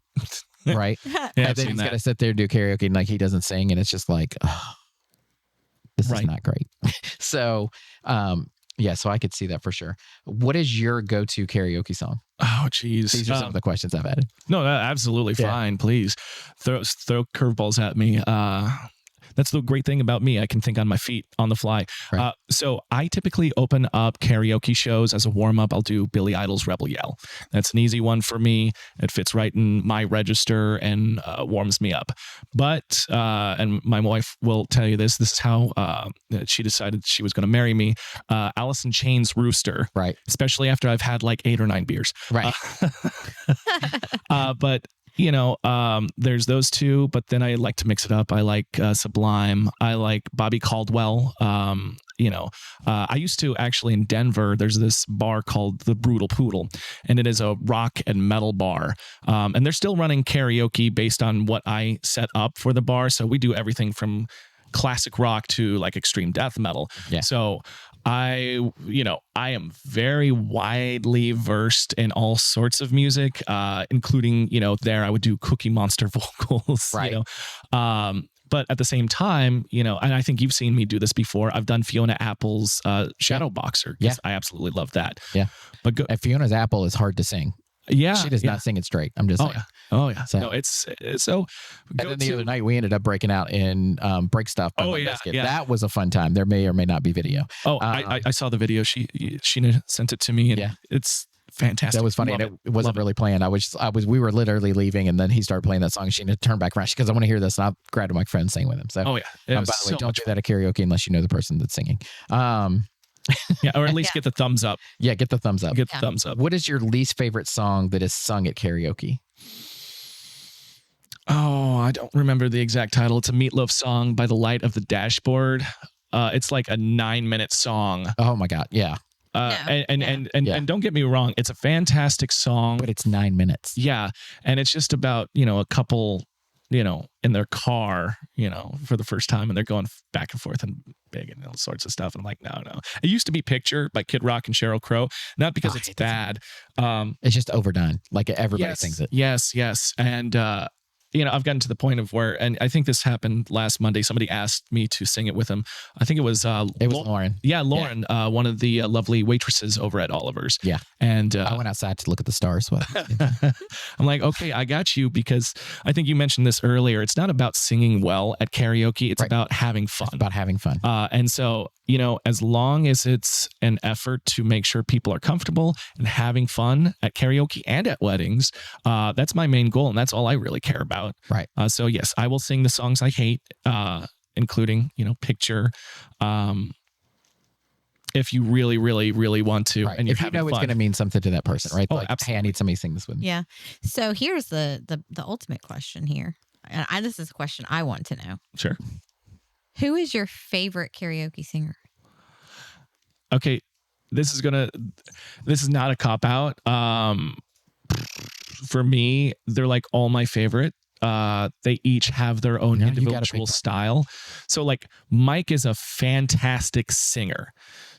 Speaker 3: right? And then he's got to sit there and do karaoke, and like he doesn't sing, and it's just like, this is not great. So, so I could see that for sure. What is your go-to karaoke song?
Speaker 4: Oh, geez.
Speaker 3: These are some of the questions I've added.
Speaker 4: No, absolutely fine. Please throw curveballs at me. that's the great thing about me. I can think on my feet on the fly.
Speaker 3: Right.
Speaker 4: So I typically open up karaoke shows as a warm up. I'll do Billy Idol's Rebel Yell. That's an easy one for me. It fits right in my register and warms me up. But, and my wife will tell you this is how she decided she was going to marry me. Alice in Chains Rooster.
Speaker 3: Right.
Speaker 4: Especially after I've had like 8 or 9 beers.
Speaker 3: Right.
Speaker 4: But there's those two, but then I like to mix it up. I like Sublime. I like Bobby Caldwell. I used to actually in Denver, there's this bar called the Brutal Poodle, and it is a rock and metal bar. And they're still running karaoke based on what I set up for the bar. So we do everything from classic rock to like extreme death metal.
Speaker 3: Yeah.
Speaker 4: So I am very widely versed in all sorts of music, including, there I would do Cookie Monster vocals,
Speaker 3: right.
Speaker 4: But at the same time, and I think you've seen me do this before. I've done Fiona Apple's Shadow Boxer.
Speaker 3: Yeah.
Speaker 4: I absolutely love that.
Speaker 3: Yeah.
Speaker 4: But
Speaker 3: And Fiona's Apple is hard to sing.
Speaker 4: Yeah.
Speaker 3: She does not sing it straight. I'm just saying.
Speaker 4: Oh yeah.
Speaker 3: So,
Speaker 4: no, it's so.
Speaker 3: And then the other night we ended up breaking out in Break Stuff.
Speaker 4: Yeah.
Speaker 3: That was a fun time. There may or may not be video.
Speaker 4: Oh, I saw the video. Sheena sent it to me, and it's fantastic.
Speaker 3: That was funny.
Speaker 4: Love
Speaker 3: and it wasn't really playing. We were literally leaving, and then he started playing that song. Sheena turned back around. She goes, I want to hear this. And I grabbed a microphone and sang with him. So,
Speaker 4: by the way,
Speaker 3: don't do that at karaoke unless you know the person that's singing.
Speaker 4: Or at least get the thumbs up.
Speaker 3: Yeah, get the thumbs up.
Speaker 4: Get the thumbs up.
Speaker 3: What is your least favorite song that is sung at karaoke?
Speaker 4: Oh, I don't remember the exact title. It's a Meatloaf song, By the Light of the Dashboard. It's like a 9-minute song.
Speaker 3: Oh my God, yeah.
Speaker 4: And don't get me wrong, it's a fantastic song.
Speaker 3: But it's 9 minutes.
Speaker 4: Yeah, and it's just about a couple, in their car, for the first time, and they're going back and forth and big and all sorts of stuff. And I'm like, no. It used to be Picture by Kid Rock and Sheryl Crow, not because it's bad.
Speaker 3: It's just overdone. Like everybody sings it.
Speaker 4: Yes. And I've gotten to the point of where, and I think this happened last Monday. Somebody asked me to sing it with them. I think it was
Speaker 3: Lauren.
Speaker 4: Yeah, Lauren, one of the lovely waitresses over at Oliver's.
Speaker 3: Yeah.
Speaker 4: And
Speaker 3: I went outside to look at the stars.
Speaker 4: I'm like, okay, I got you, because I think you mentioned this earlier. It's not about singing well at karaoke. It's about having fun.
Speaker 3: It's about having fun.
Speaker 4: And so, as long as it's an effort to make sure people are comfortable and having fun at karaoke and at weddings, that's my main goal. And that's all I really care about.
Speaker 3: Right.
Speaker 4: So yes, I will sing the songs I hate, including, Picture. If you really, really, really want to,
Speaker 3: right.
Speaker 4: And you're
Speaker 3: if you know
Speaker 4: having
Speaker 3: it's
Speaker 4: fun.
Speaker 3: going to mean something to that person, right?
Speaker 4: Oh,
Speaker 3: like,
Speaker 4: absolutely.
Speaker 3: hey, I need somebody to sing this with me.
Speaker 2: Yeah. So here's the ultimate question here. And this is a question I want to know.
Speaker 4: Sure.
Speaker 2: Who is your favorite karaoke singer?
Speaker 4: Okay, this is not a cop out. For me, they're like all my favorite. They each have their own individual style. So like Mike is a fantastic singer.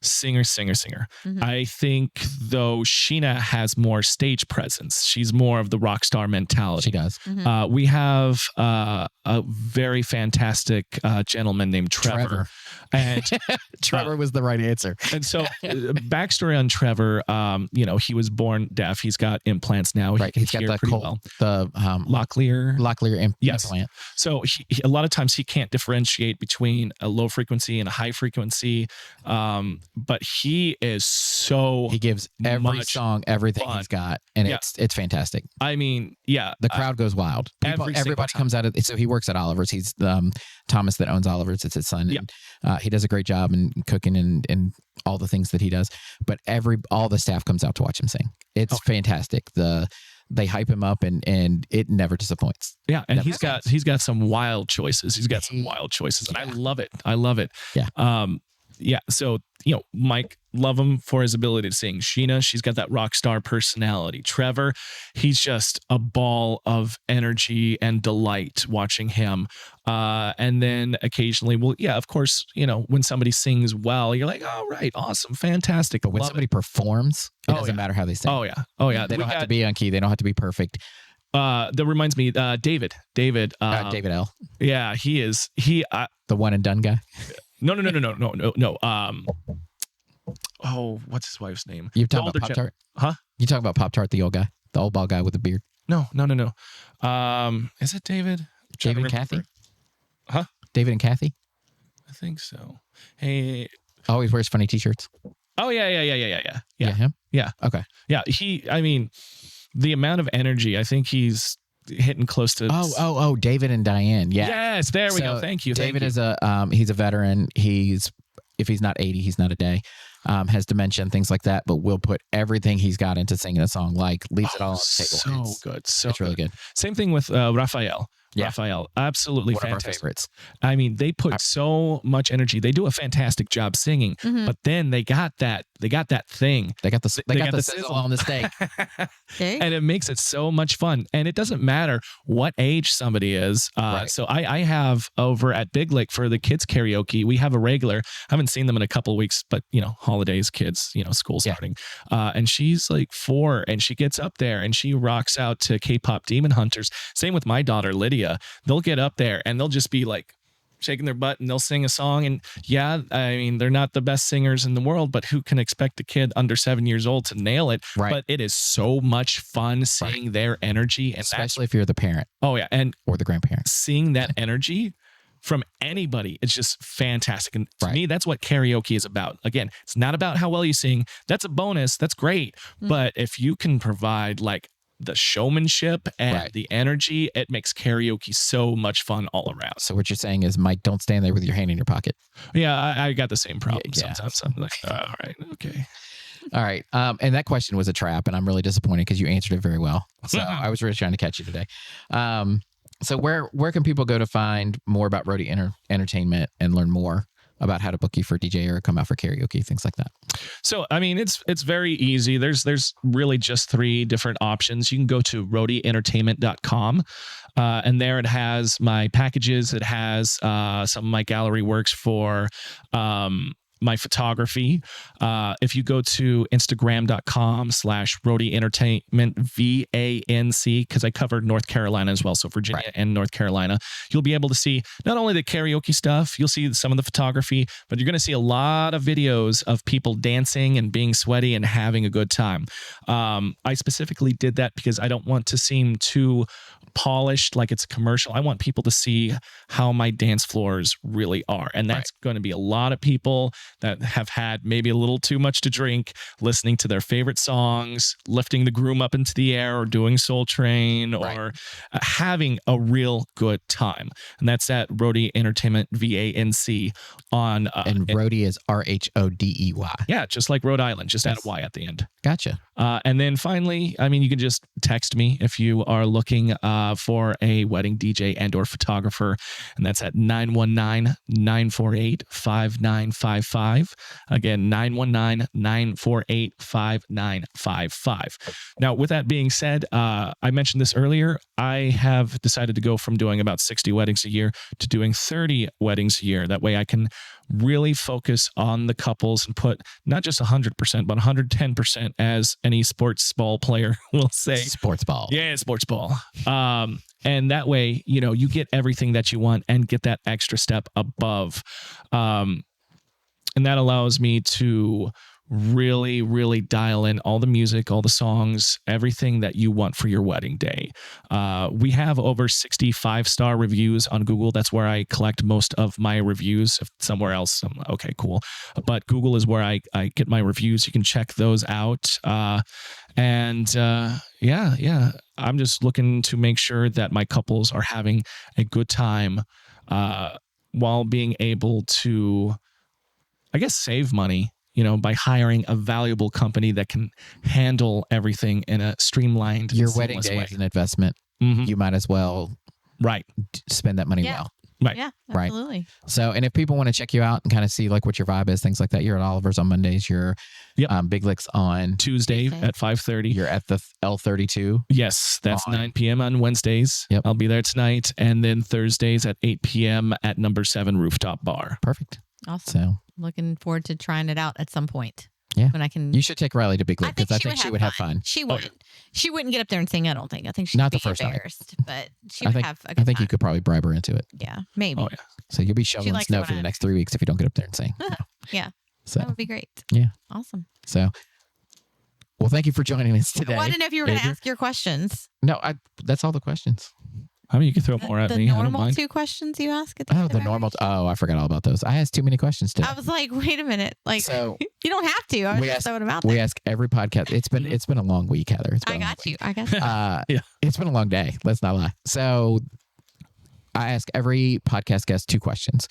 Speaker 4: Mm-hmm. I think though Sheena has more stage presence. She's more of the rock star mentality.
Speaker 3: She does.
Speaker 2: Mm-hmm.
Speaker 4: We have a very fantastic gentleman named Trevor. And
Speaker 3: Trevor was the right answer.
Speaker 4: And so backstory on Trevor, he was born deaf. He's got implants now.
Speaker 3: Right. He's got the
Speaker 4: Locklear
Speaker 3: implant.
Speaker 4: So he, a lot of times he can't differentiate between a low frequency and a high frequency. But he gives every song everything he's got, and it's fantastic. I mean, the
Speaker 3: crowd goes wild. Everybody comes out of. So he works at Oliver's. He's Thomas that owns Oliver's. It's his son. And, he does a great job in cooking and all the things that he does. But all the staff comes out to watch him sing. It's fantastic. They hype him up and it never disappoints.
Speaker 4: Yeah, and he's got some wild choices. And I love it. Yeah. So, Mike, love him for his ability to sing. Sheena, she's got that rock star personality. Trevor, he's just a ball of energy and delight watching him. And then occasionally, of course, when somebody sings well, you're like, oh, right, awesome, fantastic.
Speaker 3: But when somebody performs, it doesn't matter how they sing.
Speaker 4: Oh, yeah.
Speaker 3: They don't have to be on key. They don't have to be perfect.
Speaker 4: That reminds me, David L. Yeah, he is.
Speaker 3: The one and done guy.
Speaker 4: No. Oh, what's his wife's name?
Speaker 3: You talking about Pop-Tart?
Speaker 4: Huh?
Speaker 3: You talking about Pop-Tart, the old guy? The old bald guy with the beard?
Speaker 4: No. Is it David?
Speaker 3: David Cathy?
Speaker 4: Huh?
Speaker 3: David and Kathy?
Speaker 4: I think so. Hey.
Speaker 3: Always wears funny T-shirts.
Speaker 4: Oh, yeah.
Speaker 3: Yeah, him?
Speaker 4: Yeah.
Speaker 3: Okay.
Speaker 4: Yeah. The amount of energy, I think he's hitting close to.
Speaker 3: Oh, David and Diane. Yeah.
Speaker 4: Yes, there we go. Thank you.
Speaker 3: David is he's a veteran. If he's not 80, he's not a day. Has dementia and things like that, but will put everything he's got into singing a song, like leaves it all on the table.
Speaker 4: So good.
Speaker 3: It's really good.
Speaker 4: Same thing with Raphael.
Speaker 3: Yeah.
Speaker 4: Raphael, absolutely
Speaker 3: One
Speaker 4: fantastic.
Speaker 3: of our favorites.
Speaker 4: I mean, they put so much energy. They do a fantastic job singing, but then they got that thing.
Speaker 3: They got the sizzle on the steak.
Speaker 4: And it makes it so much fun. And it doesn't matter what age somebody is.
Speaker 3: Right.
Speaker 4: So I have over at Big Lake for the kids karaoke, we have a regular. I haven't seen them in a couple of weeks, but holidays, kids, school starting. And she's like 4 and she gets up there and she rocks out to K-pop Demon Hunters. Same with my daughter, Lydia. They'll get up there and they'll just be like shaking their butt and they'll sing a song. And they're not the best singers in the world, but who can expect a kid under 7 years old to nail it?
Speaker 3: Right.
Speaker 4: But it is so much fun seeing their energy. And
Speaker 3: especially if you're the parent.
Speaker 4: Oh, yeah. Or
Speaker 3: the grandparent.
Speaker 4: Seeing that energy from anybody, it's just fantastic. And to me, that's what karaoke is about. Again, it's not about how well you sing. That's a bonus. That's great. But if you can provide like the showmanship and the energy, it makes karaoke so much fun all around.
Speaker 3: So what you're saying is, Mike, don't stand there with your hand in your pocket.
Speaker 4: Yeah, I got the same problem sometimes. I'm like, all right, okay.
Speaker 3: All right. And that question was a trap, and I'm really disappointed because you answered it very well. So I was really trying to catch you today. So where can people go to find more about Rhodey Entertainment and learn more about how to book you for DJ or come out for karaoke, things like that?
Speaker 4: So, it's very easy. There's really just 3 different options. You can go to rhodeyentertainment.com, and there it has my packages. It has some of my gallery works for my photography. If you go to Instagram.com/Rhodey Entertainment, VANC, because I covered North Carolina as well. So Virginia and North Carolina, you'll be able to see not only the karaoke stuff, you'll see some of the photography, but you're going to see a lot of videos of people dancing and being sweaty and having a good time. I specifically did that because I don't want to seem too polished like it's a commercial. I want people to see how my dance floors really are. And that's going to be a lot of people that have had maybe a little too much to drink, listening to their favorite songs, lifting the groom up into the air, or doing Soul Train, or having a real good time. And that's at Rhodey Entertainment, VANC on.
Speaker 3: And Rhodey is RHODEY.
Speaker 4: Yeah, just like Rhode Island, just add a Y at the end.
Speaker 3: Gotcha.
Speaker 4: And then finally, you can just text me if you are looking for a wedding DJ and or photographer. And that's at 919-948-5955. Again, 919-948-5955. Now, with that being said, I mentioned this earlier. I have decided to go from doing about 60 weddings a year to doing 30 weddings a year. That way I can really focus on the couples and put not just 100%, but 110%, as any sports ball player will say.
Speaker 3: Sports ball.
Speaker 4: Yeah, sports ball. And that way, you get everything that you want and get that extra step above. And that allows me to really, really dial in all the music, all the songs, everything that you want for your wedding day. We have over 65-star reviews on Google. That's where I collect most of my reviews. If somewhere else, I'm like, okay, cool. But Google is where I get my reviews. You can check those out. I'm just looking to make sure that my couples are having a good time while being able to, save money, by hiring a valuable company that can handle everything in a streamlined,
Speaker 3: your wedding day is an investment. Mm-hmm. You might as well spend that money well.
Speaker 4: Right.
Speaker 2: Yeah, absolutely.
Speaker 3: Right. So, and if people want to check you out and kind of see like what your vibe is, things like that, you're at Oliver's on Mondays. You're Big Licks on
Speaker 4: Tuesday at 5:30.
Speaker 3: You're at the L32.
Speaker 4: Yes, that's 9 p.m. on Wednesdays.
Speaker 3: Yep.
Speaker 4: I'll be there tonight. And then Thursdays at 8 p.m. at number 7 Rooftop Bar.
Speaker 3: Perfect.
Speaker 2: Awesome.
Speaker 3: So,
Speaker 2: looking forward to trying it out at some point.
Speaker 3: Yeah.
Speaker 2: When I can.
Speaker 3: You should take Riley to Big Lick because I think she would have fun.
Speaker 2: She would. She wouldn't get up there and sing, I don't think. I think she'd
Speaker 3: Not
Speaker 2: be
Speaker 3: the first
Speaker 2: embarrassed, but she would have a good
Speaker 3: I think
Speaker 2: time.
Speaker 3: you could probably bribe her into it.
Speaker 2: Yeah, maybe.
Speaker 4: Oh, yeah.
Speaker 3: So you'll be shoveling snow for the next 3 weeks if you don't get up there and sing.
Speaker 2: Yeah.
Speaker 3: So
Speaker 2: that would be great.
Speaker 3: Yeah.
Speaker 2: Awesome.
Speaker 3: So, well, thank you for joining us today.
Speaker 2: Well, I didn't know if you were going to ask your questions.
Speaker 3: No, that's all the questions.
Speaker 4: I mean, you can throw more at
Speaker 2: the
Speaker 4: me. I don't
Speaker 2: normal
Speaker 4: mind.
Speaker 2: 2 questions you ask at the end
Speaker 3: the
Speaker 2: of
Speaker 3: normal.
Speaker 2: every show?
Speaker 3: Oh, I forgot all about those. I asked too many questions today.
Speaker 2: I was like, wait a minute. Like,
Speaker 3: So
Speaker 2: you don't have to. I was
Speaker 3: we
Speaker 2: just
Speaker 3: ask-
Speaker 2: throwing them out
Speaker 3: we
Speaker 2: there.
Speaker 3: ask every podcast. It's been a long week, Heather. It's been
Speaker 2: I
Speaker 3: a long
Speaker 2: got you. I got you.
Speaker 3: week. It's been a long day. Let's not lie. So I ask every podcast guest 2 questions.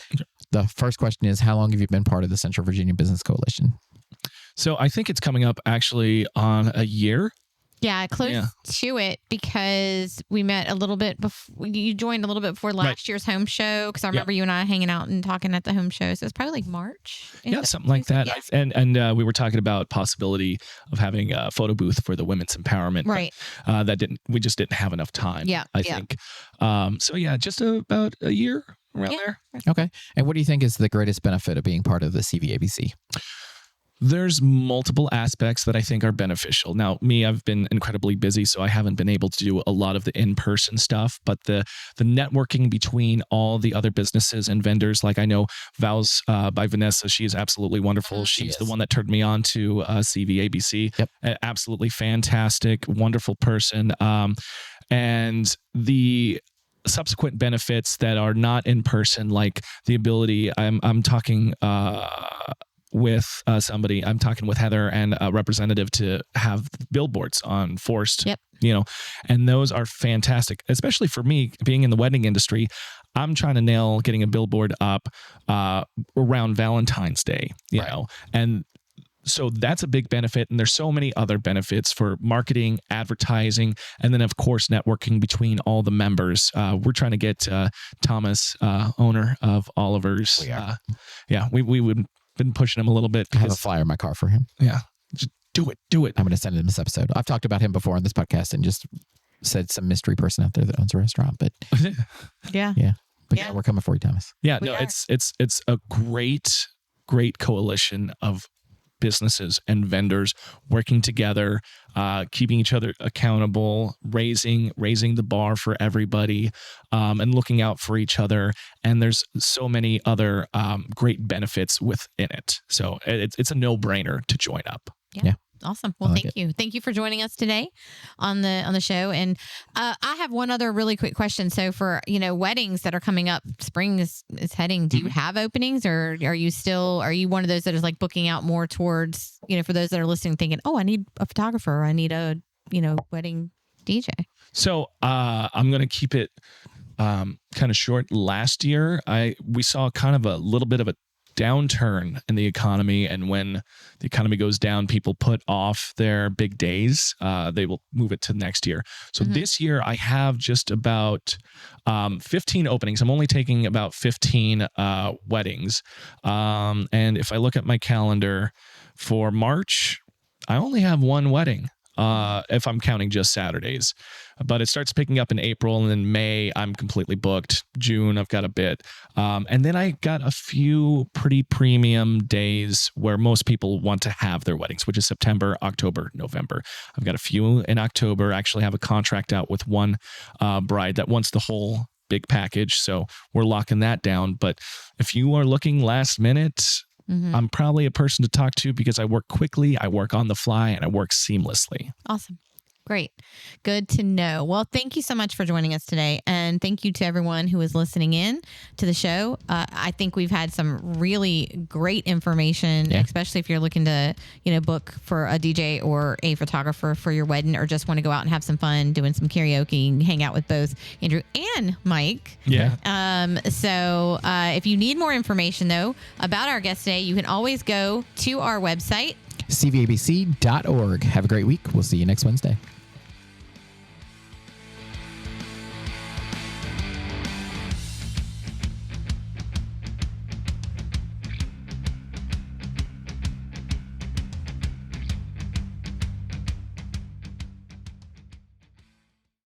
Speaker 3: The first question is, how long have you been part of the Central Virginia Business Coalition?
Speaker 4: So I think it's coming up actually on a year.
Speaker 2: Yeah, close to it because we met a little bit before. You joined a little bit before last year's home show because I remember you and I hanging out and talking at the home show. So it's probably like March.
Speaker 4: Yeah, something like that.
Speaker 2: Yeah.
Speaker 4: And we were talking about possibility of having a photo booth for the women's empowerment.
Speaker 2: Right.
Speaker 4: But, we just didn't have enough time.
Speaker 2: Yeah.
Speaker 4: I think. So yeah, just about a year around there.
Speaker 3: Okay. And what do you think is the greatest benefit of being part of the CVABC?
Speaker 4: There's multiple aspects that I think are beneficial. Now, I've been incredibly busy, so I haven't been able to do a lot of the in-person stuff, but the networking between all the other businesses and vendors, like I know Vows by Vanessa, she is absolutely wonderful. She's the one that turned me on to CVABC.
Speaker 3: Yep.
Speaker 4: Absolutely fantastic, wonderful person. And the subsequent benefits that are not in person, like the ability, I'm talking with somebody, I'm talking with Heather and a representative to have billboards on Forest, and those are fantastic, especially for me being in the wedding industry. I'm trying to nail getting a billboard up around Valentine's Day, you know, and so that's a big benefit. And there's so many other benefits for marketing, advertising, and then, of course, networking between all the members. We're trying to get Thomas, owner of Oliver's. We've been pushing him a little bit.
Speaker 3: I have a flyer in my car for him.
Speaker 4: Yeah. Just do it. I'm
Speaker 3: going to send him this episode. I've talked about him before on this podcast and just said some mystery person out there that owns a restaurant. But
Speaker 2: yeah.
Speaker 3: But we're coming for you, Thomas.
Speaker 4: Yeah. It's a great coalition of businesses and vendors working together, keeping each other accountable, raising the bar for everybody, and looking out for each other. And there's so many other great benefits within it. So it's a no-brainer to join up.
Speaker 2: Yeah. Awesome. Well, thank you. Thank you for joining us today on the show. And I have one other really quick question. So for, weddings that are coming up, spring is heading. Do you have openings, or are you one of those that is like booking out more towards, for those that are listening thinking, oh, I need a photographer, or I need a, wedding DJ? So
Speaker 4: I'm going to keep it kind of short. Last year, we saw kind of a little bit of a downturn in the economy, and when the economy goes down, people put off their big days. They will move it to next year. So this year I have just about 15 openings. I'm only taking about 15 weddings, and if I look at my calendar for March, I only have one wedding, if I'm counting just Saturdays. But it starts picking up in April, and then May, I'm completely booked. June, I've got a bit. And then I got a few pretty premium days where most people want to have their weddings, which is September, October, November. I've got a few in October. I actually have a contract out with one bride that wants the whole big package. So we're locking that down. But if you are looking last minute, I'm probably a person to talk to because I work quickly, I work on the fly, and I work seamlessly.
Speaker 2: Awesome. Great. Good to know. Well, thank you so much for joining us today. And thank you to everyone who is listening in to the show. I think we've had some really great information, especially if you're looking to, book for a DJ or a photographer for your wedding, or just want to go out and have some fun doing some karaoke, hang out with both Andrew and Mike.
Speaker 4: Yeah.
Speaker 2: So if you need more information, though, about our guest today, you can always go to our website,
Speaker 3: cvabc.org. Have a great week. We'll see you next Wednesday.